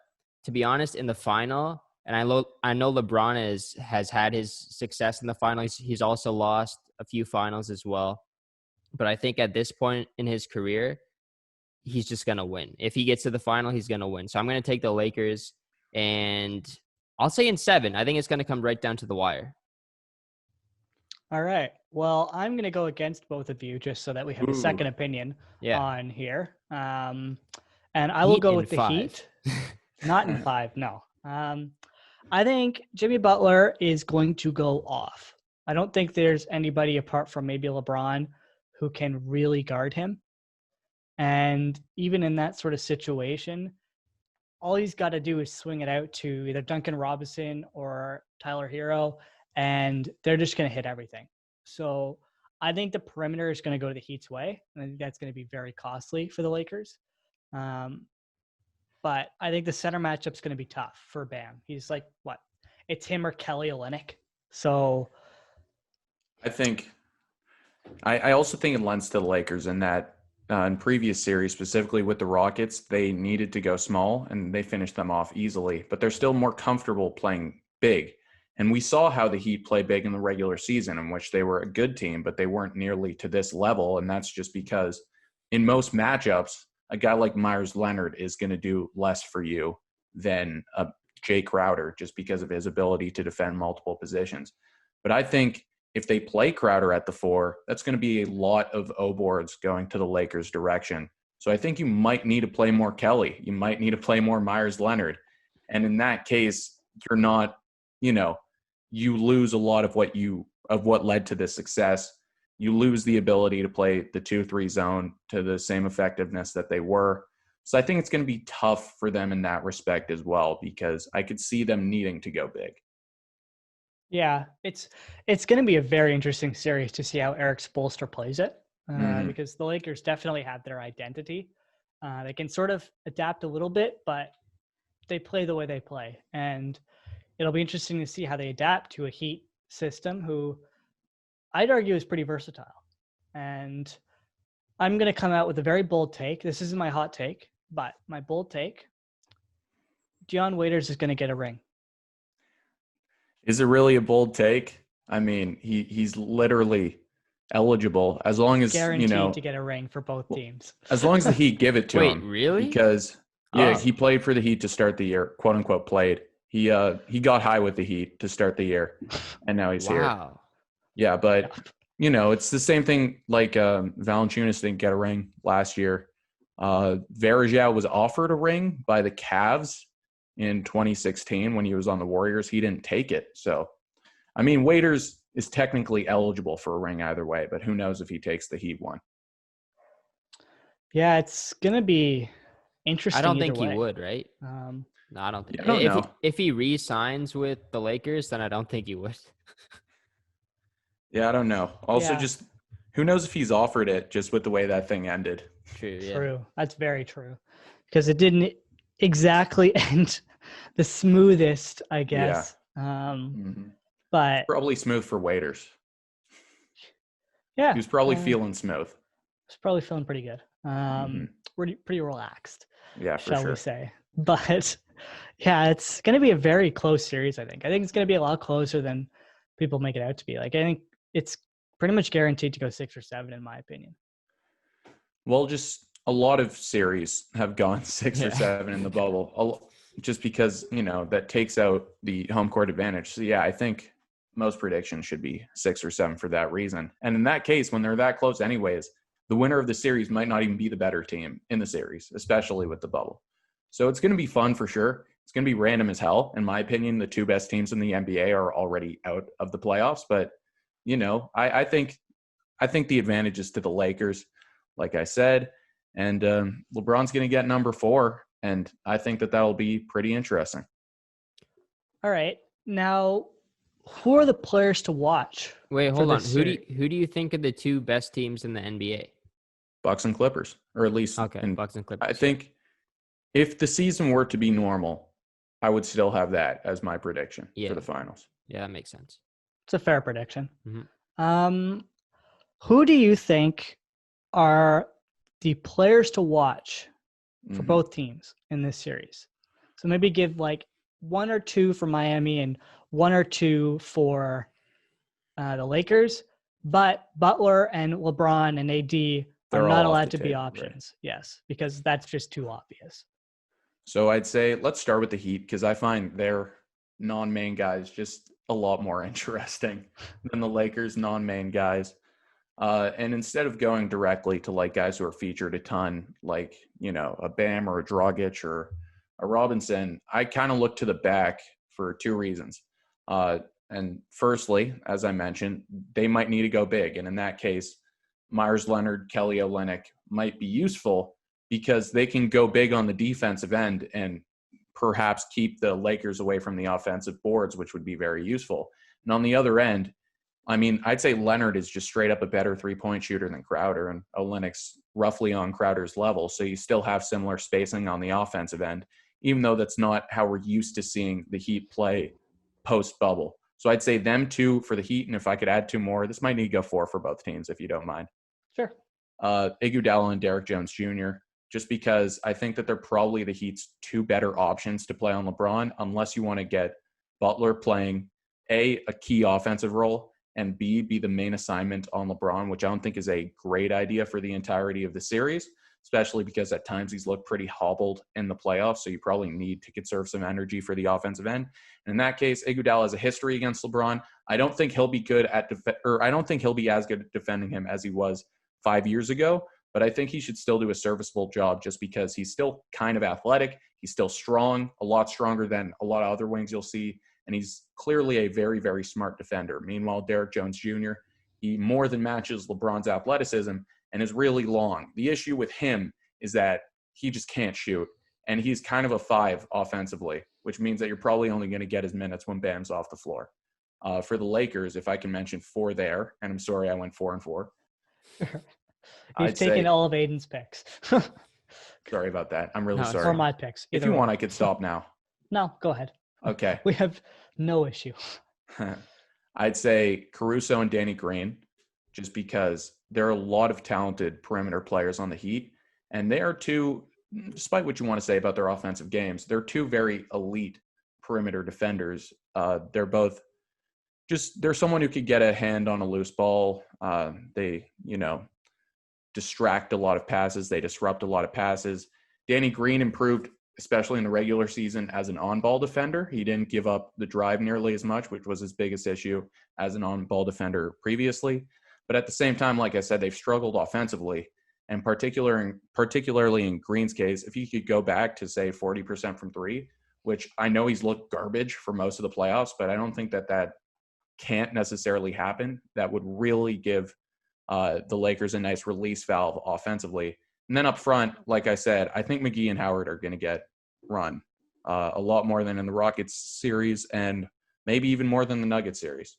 to be honest, in the final, and I know LeBron has had his success in the finals. He's also lost a few finals as well. But I think at this point in his career, he's just going to win. If he gets to the final, he's going to win. So I'm going to take the Lakers, and I'll say in 7. I think it's going to come right down to the wire. All right. Well, I'm going to go against both of you just so that we have a second opinion on here. And I will go with the 5. Heat. Not in 5, no. I think Jimmy Butler is going to go off. I don't think there's anybody apart from maybe LeBron who can really guard him. And even in that sort of situation, all he's got to do is swing it out to either Duncan Robinson or Tyler Hero, and they're just going to hit everything. So I think the perimeter is going to go to the Heat's way, and I think that's going to be very costly for the Lakers. But I think the center matchup's going to be tough for Bam. He's like, what? It's him or Kelly Olynyk. So I also think it lends to the Lakers in that in previous series, specifically with the Rockets, they needed to go small and they finished them off easily, but they're still more comfortable playing big. And we saw how the Heat play big in the regular season, in which they were a good team, but they weren't nearly to this level. And that's just because in most matchups, a guy like Myers Leonard is going to do less for you than Jay Crowder just because of his ability to defend multiple positions. But I think if they play Crowder at the 4, that's going to be a lot of O boards going to the Lakers' direction. So I think you might need to play more Kelly. You might need to play more Myers Leonard. And in that case, you're not, you lose a lot of what led to this success. You lose the ability to play the 2-3 zone to the same effectiveness that they were. So I think it's going to be tough for them in that respect as well, because I could see them needing to go big. Yeah, it's going to be a very interesting series to see how Eric Spoelstra plays it, because the Lakers definitely have their identity. They can sort of adapt a little bit, but they play the way they play. And it'll be interesting to see how they adapt to a Heat system who I'd argue is pretty versatile. And I'm going to come out with a very bold take. This isn't my hot take, but my bold take, Dion Waiters is going to get a ring. Is it really a bold take? I mean, he's literally eligible as long as, guaranteed to get a ring for both teams. As long as the Heat give it to him. Wait, really? Because he played for the Heat to start the year, quote unquote played. He got high with the Heat to start the year, and now he's here. Wow. Yeah, but it's the same thing like Valanciunas didn't get a ring last year. Varejao was offered a ring by the Cavs in 2016 when he was on the Warriors. He didn't take it. So, I mean, Waiters is technically eligible for a ring either way, but who knows if he takes the Heat one. Yeah, it's going to be interesting. I don't think he would, right? No, I don't think. I don't know. If he re-signs with the Lakers, then I don't think he would. Yeah, I don't know. Also, just who knows if he's offered it just with the way that thing ended. True, yeah. True. That's very true. Because it didn't exactly end the smoothest, I guess. Yeah. But probably smooth for Waiters. Yeah. He was probably feeling smooth. He's probably feeling pretty good. Pretty relaxed. Yeah, for shall sure. we say. But yeah, it's going to be a very close series, I think. I think it's going to be a lot closer than people make it out to be. Like, I think it's pretty much guaranteed to go 6 or 7, in my opinion. Well, just a lot of series have gone 6 or 7 in the bubble, just because, that takes out the home court advantage. So, yeah, I think most predictions should be 6 or 7 for that reason. And in that case, when they're that close anyways, the winner of the series might not even be the better team in the series, especially with the bubble. So it's going to be fun for sure. It's going to be random as hell. In my opinion, the 2 best teams in the NBA are already out of the playoffs. But, I think the advantage is to the Lakers, like I said. And LeBron's going to get number 4. And I think that'll be pretty interesting. All right. Now, who are the players to watch? Wait, hold on. Who do you think are the 2 best teams in the NBA? Bucks and Clippers, or at least Bucks and Clippers. I think if the season were to be normal, I would still have that as my prediction for the finals. Yeah, that makes sense. It's a fair prediction. Mm-hmm. Who do you think are the players to watch for both teams in this series? So maybe give like 1 or 2 for Miami and 1 or 2 for the Lakers, but Butler and LeBron and AD are not allowed to be options. Right? Yes, because that's just too obvious. So I'd say let's start with the Heat, because I find their non-main guys just a lot more interesting than the Lakers' non-main guys. And instead of going directly to like guys who are featured a ton, like, a Bam or a Dragic or a Robinson, I kind of look to the back for 2 reasons. And firstly, as I mentioned, they might need to go big. And in that case, Myers Leonard, Kelly Olynyk might be useful because they can go big on the defensive end and perhaps keep the Lakers away from the offensive boards, which would be very useful. And on the other end, I mean, I'd say Leonard is just straight up a better 3-point shooter than Crowder, and Olynyk's roughly on Crowder's level. So you still have similar spacing on the offensive end, even though that's not how we're used to seeing the Heat play post-bubble. So I'd say them 2 for the Heat, and if I could add 2 more, this might need to go 4 for both teams, if you don't mind. Sure. Iguodala and Derrick Jones Jr., just because I think that they're probably the Heat's 2 better options to play on LeBron, unless you want to get Butler playing a key offensive role, and B, be the main assignment on LeBron, which I don't think is a great idea for the entirety of the series. especially because at times he's looked pretty hobbled in the playoffs. So you probably need to conserve some energy for the offensive end. And in that case, Iguodala has a history against LeBron. I don't think he'll be good at I don't think he'll be as good at defending him as he was 5 years ago. But I think he should still do a serviceable job just because he's still kind of athletic. He's still strong, a lot stronger than a lot of other wings you'll see. And he's clearly a very, very smart defender. Meanwhile, Derrick Jones Jr., he more than matches LeBron's athleticism and is really long. The issue with him is that he just can't shoot. And he's kind of a 5 offensively, which means that you're probably only going to get his minutes when Bam's off the floor. For the Lakers, if I can mention 4 there, and I'm sorry I went 4-4. He's taken all of Aiden's picks. Sorry about that. I'm really sorry. Or my picks. If you want, I could stop now. No, go ahead. Okay. We have no issue. I'd say Caruso and Danny Green, just because there are a lot of talented perimeter players on the Heat. And they are two, despite what you want to say about their offensive games, they're two very elite perimeter defenders. They're both they're someone who could get a hand on a loose ball. They, distract a lot of passes. They disrupt a lot of passes. Danny Green improved, especially in the regular season, as an on-ball defender. He didn't give up the drive nearly as much, which was his biggest issue as an on-ball defender previously. But at the same time, like I said, they've struggled offensively. And particularly in Green's case, if he could go back to, say, 40% from 3, which I know he's looked garbage for most of the playoffs, but I don't think that can't necessarily happen. That would really give the Lakers a nice release valve offensively. And then up front, like I said, I think McGee and Howard are going to get run a lot more than in the Rockets series and maybe even more than the Nuggets series.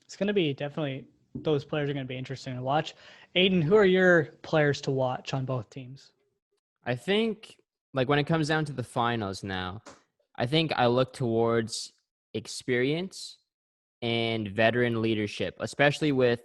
It's going to be definitely – those players are going to be interesting to watch. Aiden, who are your players to watch on both teams? I think, when it comes down to the finals now, I think I look towards experience and veteran leadership, especially with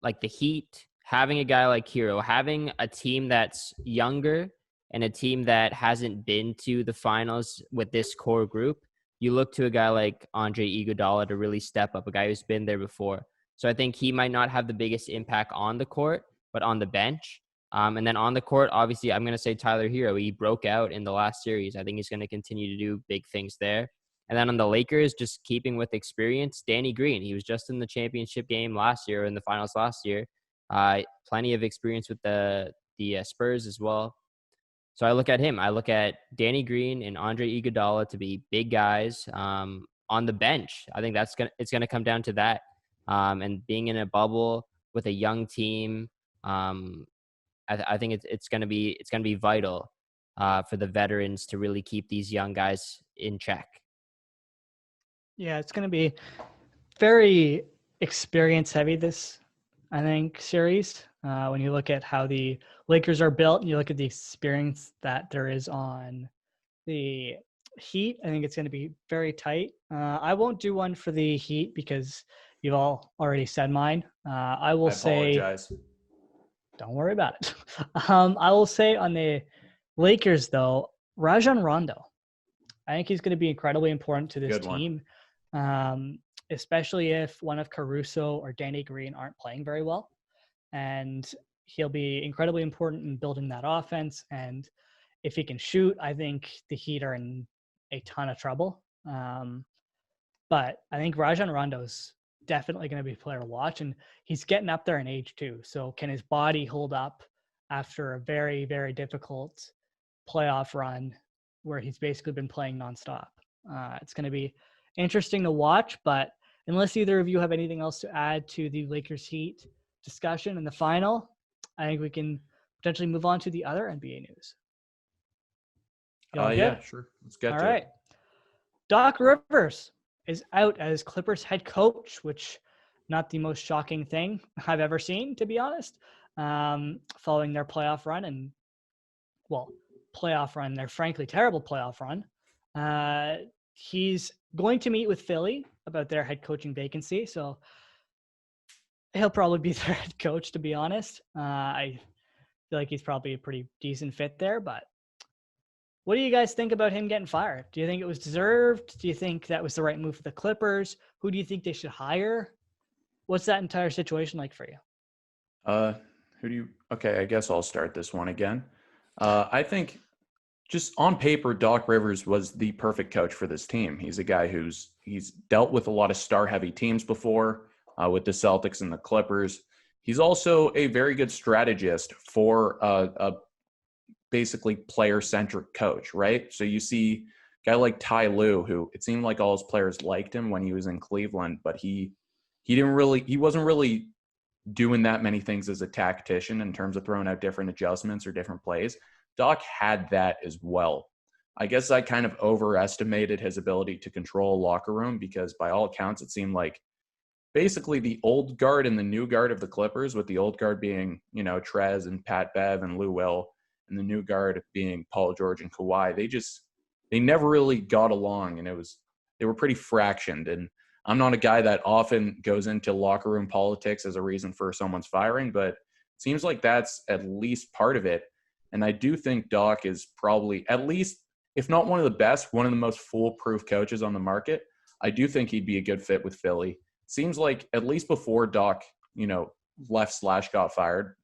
the Heat, having a guy like Hero, having a team that's younger and a team that hasn't been to the finals with this core group. You look to a guy like Andre Iguodala to really step up, a guy who's been there before. So I think he might not have the biggest impact on the court, but on the bench. And then on the court, obviously, I'm going to say Tyler Hero. He broke out in the last series. I think he's going to continue to do big things there. And then on the Lakers, just keeping with experience, Danny Green. He was just in the championship game last year, in the finals last year. Plenty of experience with the Spurs as well. So I look at him. I look at Danny Green and Andre Iguodala to be big guys on the bench. I think it's gonna come down to that. And being in a bubble with a young team, I think it's gonna be vital for the veterans to really keep these young guys in check. Yeah, it's going to be very experience heavy, this, I think, series. When you look at how the Lakers are built and you look at the experience that there is on the Heat, I think it's going to be very tight. I won't do one for the Heat because you've all already said mine. I apologize. Don't worry about it. I will say on the Lakers, though, Rajon Rondo. I think he's going to be incredibly important to this team. Especially if one of Caruso or Danny Green aren't playing very well. And he'll be incredibly important in building that offense. And if he can shoot, I think the Heat are in a ton of trouble. But I think Rajon Rondo's definitely going to be a player to watch. And he's getting up there in age too. So can his body hold up after a very, very difficult playoff run where he's basically been playing nonstop? It's going to be interesting to watch, but unless either of you have anything else to add to the Lakers Heat discussion in the final, I think we can potentially move on to the other NBA news. Yeah, sure. Let's get to it. All right. Doc Rivers is out as Clippers head coach, which not the most shocking thing I've ever seen, to be honest, following their playoff run their frankly terrible playoff run. He's going to meet with Philly about their head coaching vacancy. So he'll probably be their head coach, to be honest. I feel like he's probably a pretty decent fit there, but what do you guys think about him getting fired? Do you think it was deserved? Do you think that was the right move for the Clippers? Who do you think they should hire? What's that entire situation like for you? Okay, I guess I'll start this one again. I think just on paper, Doc Rivers was the perfect coach for this team. He's a guy he's dealt with a lot of star-heavy teams before, with the Celtics and the Clippers. He's also a very good strategist for a basically player-centric coach, right? So you see a guy like Ty Lue, who it seemed like all his players liked him when he was in Cleveland, but he wasn't really doing that many things as a tactician in terms of throwing out different adjustments or different plays. Doc had that as well. I guess I kind of overestimated his ability to control a locker room because by all accounts, it seemed like basically the old guard and the new guard of the Clippers, with the old guard being, Trez and Pat Bev and Lou Will, and the new guard being Paul George and Kawhi. They never really got along, and they were pretty fractioned. And I'm not a guy that often goes into locker room politics as a reason for someone's firing, but it seems like that's at least part of it. And I do think Doc is probably, at least, if not one of the best, one of the most foolproof coaches on the market. I do think he'd be a good fit with Philly. Seems like at least before Doc, left / got fired,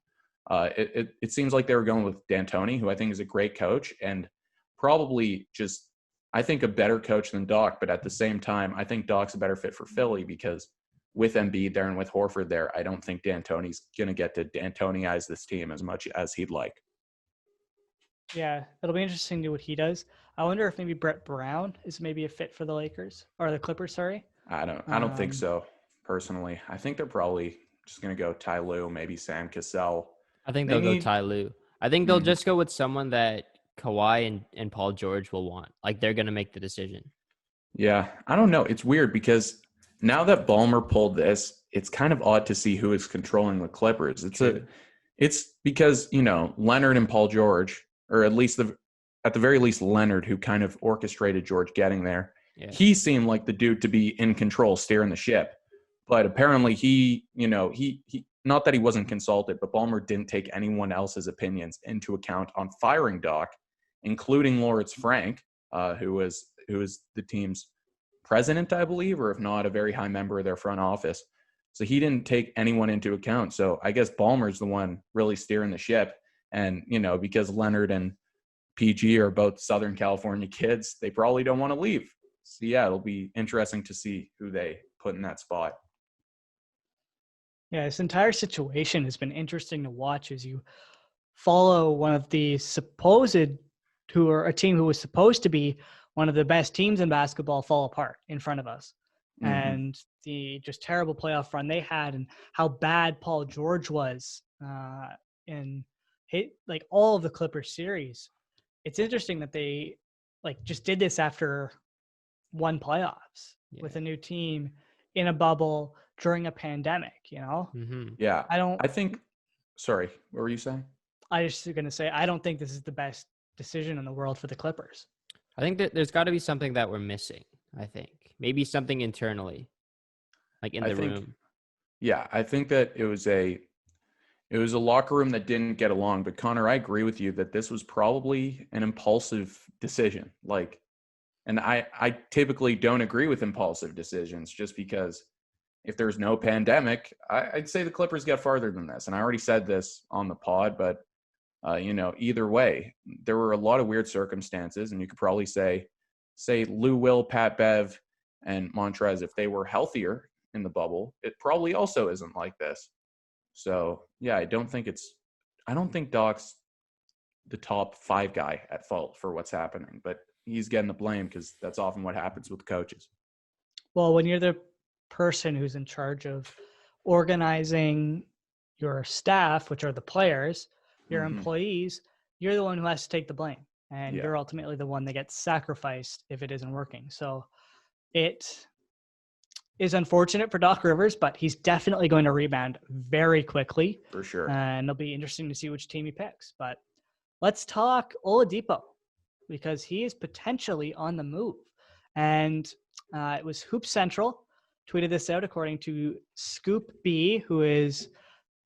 it seems like they were going with D'Antoni, who I think is a great coach and probably just, I think, a better coach than Doc. But at the same time, I think Doc's a better fit for Philly because with Embiid there and with Horford there, I don't think D'Antoni's going to get to D'Antoni-ize this team as much as he'd like. Yeah, it'll be interesting to see what he does. I wonder if maybe Brett Brown is maybe a fit for the Lakers or the Clippers. Sorry, I don't think so personally. I think they're probably just going to go Ty Lue, maybe Sam Cassell. I think they'll go Ty Lue. I think they'll just go with someone that Kawhi and Paul George will want. Like they're going to make the decision. Yeah, I don't know. It's weird because now that Ballmer pulled this, it's kind of odd to see who is controlling the Clippers. It's because, Leonard and Paul George, or at the very least Leonard, who kind of orchestrated George getting there. Yeah. He seemed like the dude to be in control, steering the ship. But apparently he not that he wasn't consulted, but Ballmer didn't take anyone else's opinions into account on firing Doc, including Lawrence Frank, who was the team's president, I believe, or if not, a very high member of their front office. So he didn't take anyone into account. So I guess Ballmer's the one really steering the ship. And, because Leonard and PG are both Southern California kids, they probably don't want to leave. So, yeah, it'll be interesting to see who they put in that spot. Yeah, this entire situation has been interesting to watch as you follow one of the a team who was supposed to be one of the best teams in basketball fall apart in front of us. Mm-hmm. And the just terrible playoff run they had and how bad Paul George was in all of the Clippers series. It's interesting that they just did this after one playoffs with a new team in a bubble during a pandemic, Mm-hmm. Yeah. Sorry, what were you saying? I was just going to say, I don't think this is the best decision in the world for the Clippers. I think that there's got to be something that we're missing. I think maybe something internally, in the room. Yeah. I think that it was a locker room that didn't get along, but Connor, I agree with you that this was probably an impulsive decision. And I typically don't agree with impulsive decisions just because if there's no pandemic, I'd say the Clippers get farther than this. And I already said this on the pod, but, either way, there were a lot of weird circumstances. And you could probably say Lou Will, Pat Bev, and Montrez, if they were healthier in the bubble, it probably also isn't like this. So, yeah, I don't think Doc's the top 5 guy at fault for what's happening, but he's getting the blame because that's often what happens with coaches. Well, when you're the person who's in charge of organizing your staff, which are the players, your employees, you're the one who has to take the blame. And you're ultimately the one that gets sacrificed if it isn't working. So it is unfortunate for Doc Rivers, but he's definitely going to rebound very quickly. For sure. And it'll be interesting to see which team he picks. But let's talk Oladipo because he is potentially on the move. And it was Hoop Central tweeted this out according to Scoop B, who is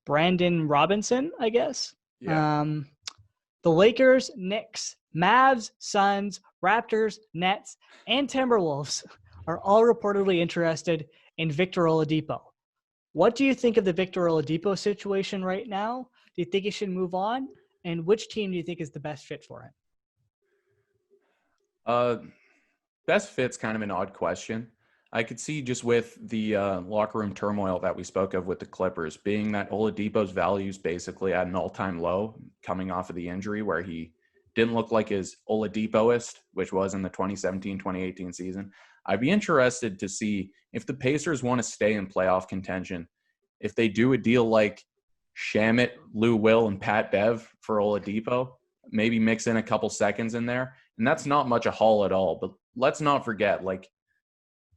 Brandon Robinson, I guess. Yeah. The Lakers, Knicks, Mavs, Suns, Raptors, Nets, and Timberwolves are all reportedly interested in Victor Oladipo. What do you think of the Victor Oladipo situation right now? Do you think he should move on? And which team do you think is the best fit for him? Best fit's kind of an odd question. I could see just with the locker room turmoil that we spoke of with the Clippers, being that Oladipo's values basically at an all-time low coming off of the injury where he didn't look like his Oladipoist, which was in the 2017-2018 season. I'd be interested to see if the Pacers want to stay in playoff contention, if they do a deal like Shamet, Lou Will, and Pat Bev for Oladipo, maybe mix in a couple seconds in there. And that's not much a haul at all. But let's not forget, like,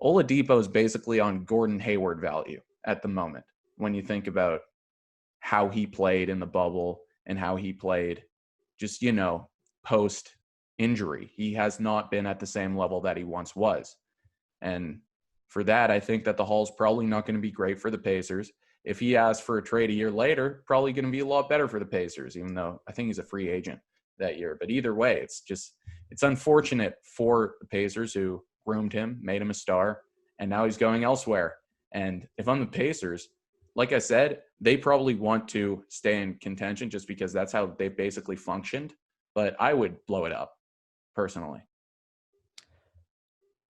Oladipo is basically on Gordon Hayward value at the moment when you think about how he played in the bubble and how he played just, post injury. He has not been at the same level that he once was. And for that, I think that the haul's probably not going to be great for the Pacers. If he asks for a trade a year later, probably going to be a lot better for the Pacers, even though I think he's a free agent that year. But either way, it's unfortunate for the Pacers who groomed him, made him a star, and now he's going elsewhere. And if I'm the Pacers, like I said, they probably want to stay in contention just because that's how they've basically functioned. But I would blow it up, personally.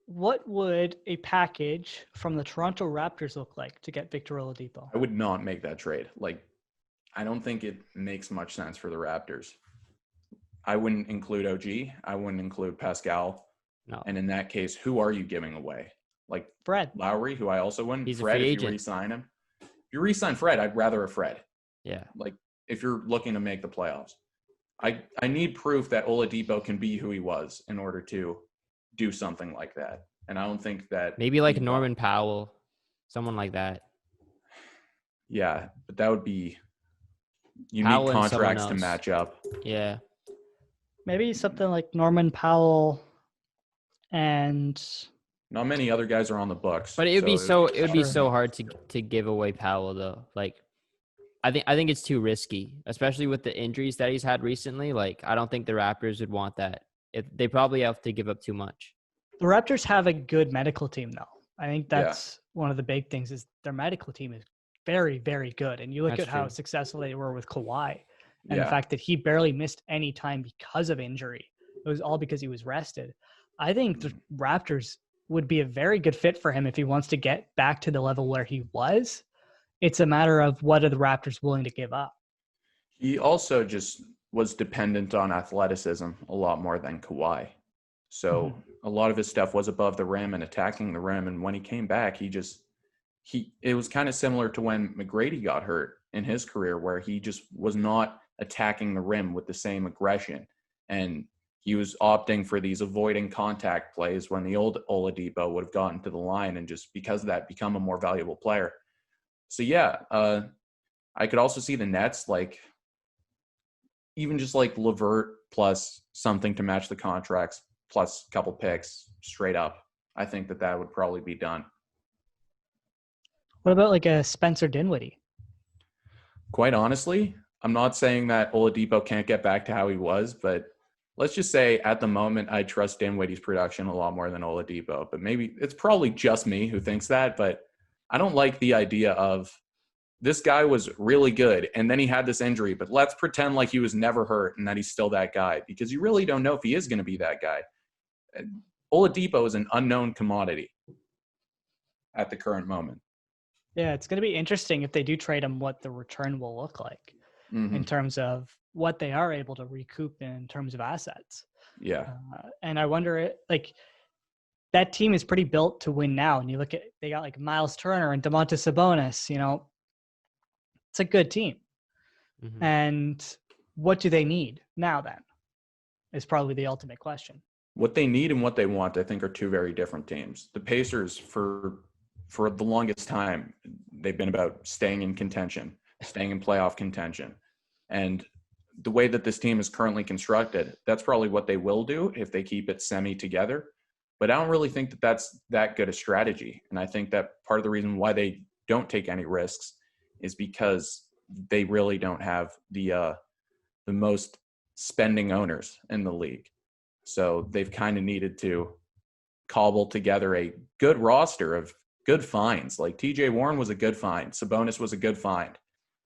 What would a package from the Toronto Raptors look like to get Victor Oladipo? I would not make that trade. I don't think it makes much sense for the Raptors. I wouldn't include OG. I wouldn't include Pascal. No. And in that case, who are you giving away? Like Fred Lowry, who I also wouldn't. He's Fred, a free if agent. you re-sign him. If you re-sign Fred, I'd rather a Fred. Yeah. Like, if you're looking to make the playoffs. I need proof that Oladipo can be who he was in order to do something like that. And I don't think that... Maybe like Norman Powell, someone like that. Yeah, but that would be... You Powell need and contracts someone to else. match up. Yeah. Maybe something like Norman Powell and... Not many other guys are on the books. But it would be so hard to give away Powell though. Like I think it's too risky, especially with the injuries that he's had recently. Like I don't think the Raptors would want that. They probably have to give up too much. The Raptors have a good medical team though. I think that's one of the big things is their medical team is very, very good. And you look That's at how true. successful they were with Kawhi and the fact that he barely missed any time because of injury. It was all because he was rested. I think the Raptors would be a very good fit for him if he wants to get back to the level where he was. It's a matter of what are the Raptors willing to give up. He also just was dependent on athleticism a lot more than Kawhi. So a lot of his stuff was above the rim and attacking the rim. And when he came back, it was kind of similar to when McGrady got hurt in his career, where he just was not attacking the rim with the same aggression. And he was opting for these avoiding contact plays when the old Oladipo would have gotten to the line and just because of that become a more valuable player. So I could also see the Nets, like even just like LeVert plus something to match the contracts plus a couple picks straight up. I think that would probably be done. What about like a Spencer Dinwiddie? Quite honestly, I'm not saying that Oladipo can't get back to how he was, but let's just say at the moment, I trust Dinwiddie's production a lot more than Oladipo. But maybe it's probably just me who thinks that, but I don't like the idea of this guy was really good and then he had this injury, but let's pretend like he was never hurt and that he's still that guy because you really don't know if he is going to be that guy. Oladipo is an unknown commodity at the current moment. Yeah, it's going to be interesting if they do trade him, what the return will look like in terms of what they are able to recoup in terms of assets. Yeah. And I wonder, like, that team is pretty built to win now. And you look at, they got like Miles Turner and Domantas Sabonis, it's a good team. And what do they need now then is probably the ultimate question. What they need and what they want, I think, are two very different teams. The Pacers, for the longest time, they've been about staying in contention, staying in playoff contention. And the way that this team is currently constructed, that's probably what they will do if they keep it semi together. But I don't really think that that's that good a strategy. And I think that part of the reason why they don't take any risks is because they really don't have the most spending owners in the league. So they've kind of needed to cobble together a good roster of good finds. Like TJ Warren was a good find. Sabonis was a good find.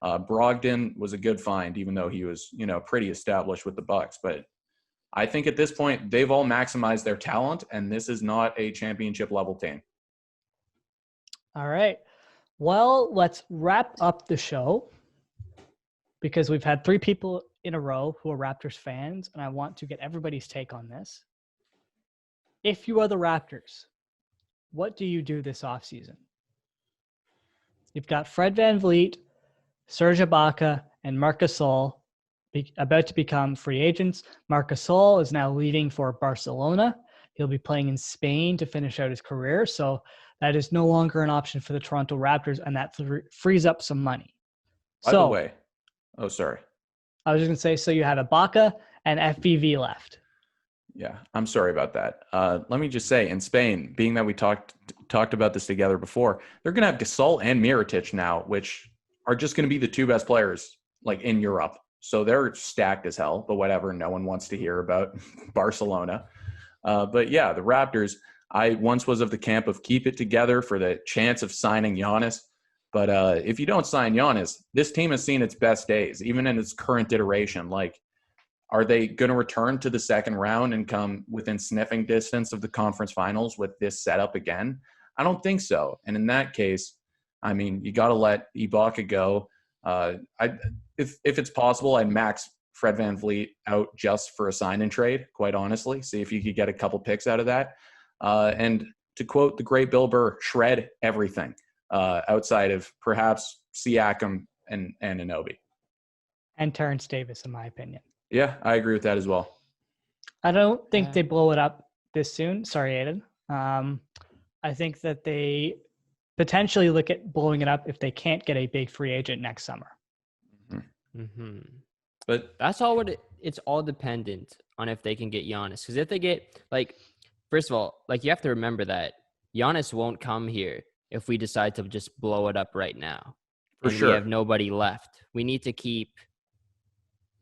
Brogdon was a good find, even though he was, pretty established with the Bucks. But I think at this point, they've all maximized their talent, and this is not a championship level team. All right. Well, let's wrap up the show because we've had 3 people in a row who are Raptors fans, and I want to get everybody's take on this. If you are the Raptors, what do you do this offseason? You've got Fred VanVleet, Serge Ibaka, and Marc Gasol about to become free agents. Marc Gasol is now leaving for Barcelona. He'll be playing in Spain to finish out his career, so that is no longer an option for the Toronto Raptors, and that frees up some money. By the way, oh, sorry. I was just going to say, so you have Ibaka and FVV left. Yeah, I'm sorry about that. Let me just say, in Spain, being that we talked about this together before, they're going to have Gasol and Mirotic now, which are just going to be the 2 best players like in Europe. So they're stacked as hell, but whatever. No one wants to hear about Barcelona. But yeah, the Raptors, I once was of the camp of keep it together for the chance of signing Giannis. But if you don't sign Giannis, this team has seen its best days, even in its current iteration. Like, are they going to return to the second round and come within sniffing distance of the conference finals with this setup again? I don't think so. And in that case, I mean, you got to let Ibaka go. If it's possible, I'd max Fred VanVleet out just for a sign and trade, quite honestly. See if you could get a couple picks out of that. And to quote the great Bill Burr, shred everything outside of perhaps Siakam and Anunoby. And Terrence Davis, in my opinion. Yeah, I agree with that as well. I don't think they blow it up this soon. Sorry, Aiden. I think that they potentially look at blowing it up if they can't get a big free agent next summer. Mm-hmm. But that's all it's all dependent on if they can get Giannis. Because if they get, first of all, you have to remember that Giannis won't come here if we decide to just blow it up right now. For sure. We have nobody left. We need to keep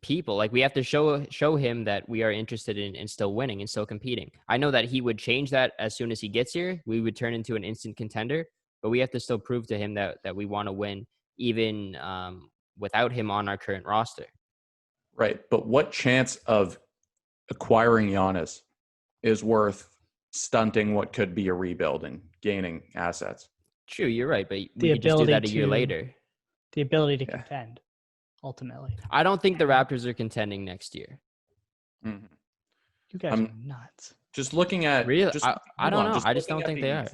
people. We have to show him that we are interested in still winning and still competing. I know that he would change that as soon as he gets here. We would turn into an instant contender, but we have to still prove to him that we want to win even without him on our current roster. Right. But what chance of acquiring Giannis is worth stunting what could be a rebuild and gaining assets? True, you're right, but we could just do that a year later. The ability to contend, ultimately. I don't think the Raptors are contending next year. Mm-hmm. You guys are nuts. Just looking at... Really? I don't know. I just don't think they are.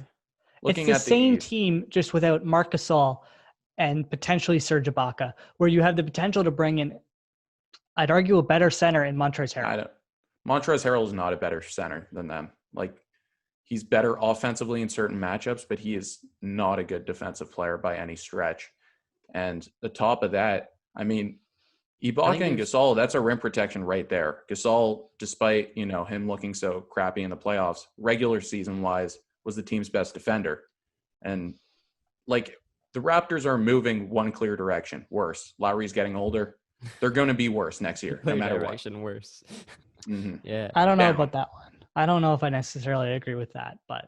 It's the same team, just without Marc Gasol and potentially Serge Ibaka, where you have the potential to bring in, I'd argue, a better center in Montrezl Harrell. Montrezl Harrell is not a better center than them. He's better offensively in certain matchups, but he is not a good defensive player by any stretch. And the top of that, I mean, Ibaka and Gasol, that's a rim protection right there. Gasol, despite, him looking so crappy in the playoffs, regular season-wise, was the team's best defender. And, the Raptors are moving one clear direction, worse. Lowry's getting older. They're going to be worse next year, no matter what. Worse. Mm-hmm. Yeah. I don't know about that one. I don't know if I necessarily agree with that, but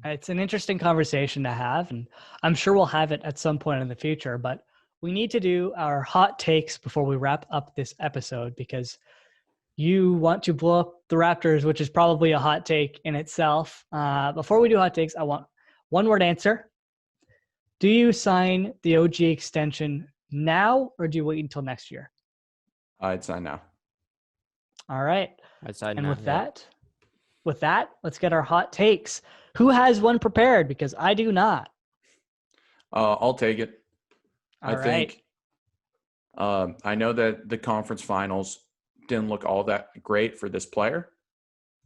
it's an interesting conversation to have, and I'm sure we'll have it at some point in the future, but we need to do our hot takes before we wrap up this episode because you want to blow up the Raptors, which is probably a hot take in itself. Before we do hot takes, I want one word answer. Do you sign the OG extension now, or do you wait until next year? I'd sign now. All right. I'd sign and now. With that, let's get our hot takes. Who has one prepared? Because I do not. I'll take it. All I think I know that the conference finals didn't look all that great for this player,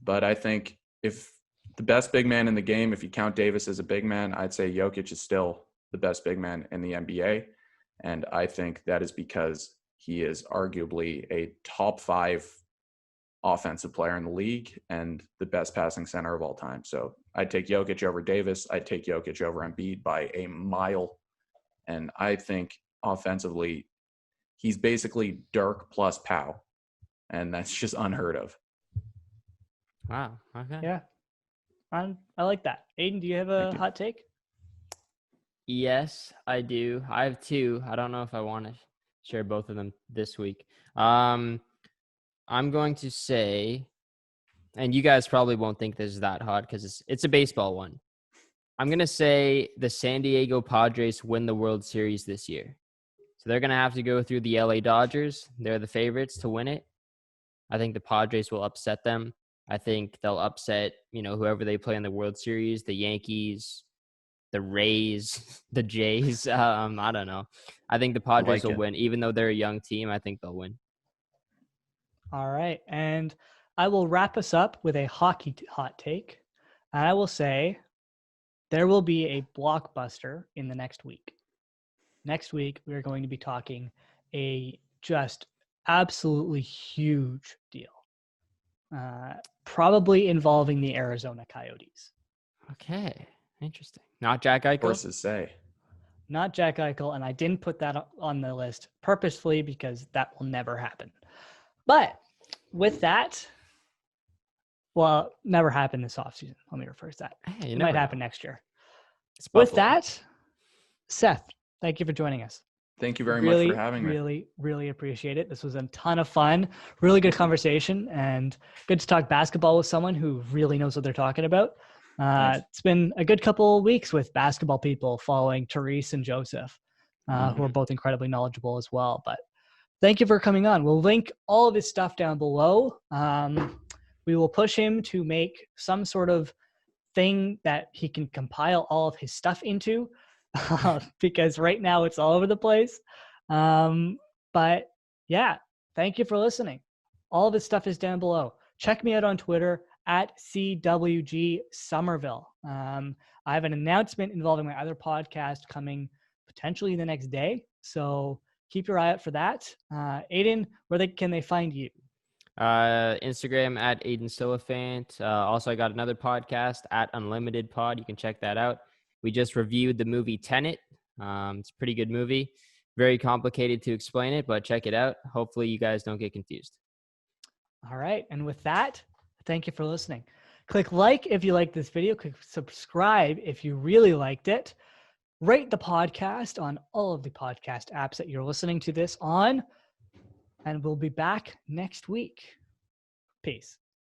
but I think if the best big man in the game, if you count Davis as a big man, I'd say Jokic is still the best big man in the NBA. And I think that is because he is arguably a top 5 offensive player in the league and the best passing center of all time. So I'd take Jokic over Davis. I'd take Jokic over Embiid by a mile. And I think offensively, he's basically Dirk plus Powell. And that's just unheard of. Wow. Okay. Yeah. I like that. Aiden, do you have a hot take? Yes, I do. I have 2. I don't know if I want to share both of them this week. I'm going to say, and you guys probably won't think this is that hot because it's a baseball one. I'm going to say the San Diego Padres win the World Series this year. So they're going to have to go through the LA Dodgers. They're the favorites to win it. I think the Padres will upset them. I think they'll upset, whoever they play in the World Series, the Yankees, the Rays, the Jays. I don't know. I think the Padres will win. Even though they're a young team, I think they'll win. All right. And I will wrap us up with a hockey hot take. And I will say there will be a blockbuster in the next week. Next week, we are going to be talking a just absolutely huge deal. Probably involving the Arizona Coyotes. Okay. Interesting. Not Jack Eichel? Horses say. Not Jack Eichel. And I didn't put that on the list purposefully because that will never happen. But with that, well, never happened this offseason. Let me rephrase that. Hey, it might happen next year. With that, Seth, thank you for joining us. Thank you very much for having me. Really appreciate it. This was a ton of fun. Really good conversation and good to talk basketball with someone who really knows what they're talking about. It's been a good couple of weeks with basketball people following Therese and Joseph, who are both incredibly knowledgeable as well. But thank you for coming on. We'll link all of his stuff down below. We will push him to make some sort of thing that he can compile all of his stuff into because right now it's all over the place. But yeah, thank you for listening. All of his stuff is down below. Check me out on Twitter at CWG Somerville. I have an announcement involving my other podcast coming potentially the next day. So keep your eye out for that. Aiden, where can they find you? Instagram at Aiden Silliphant. Also, I got another podcast at Unlimited Pod. You can check that out. We just reviewed the movie Tenet. It's a pretty good movie. Very complicated to explain it, but check it out. Hopefully you guys don't get confused. All right. And with that, thank you for listening. Click like if you like this video. Click subscribe if you really liked it. Rate the podcast on all of the podcast apps that you're listening to this on. And we'll be back next week. Peace.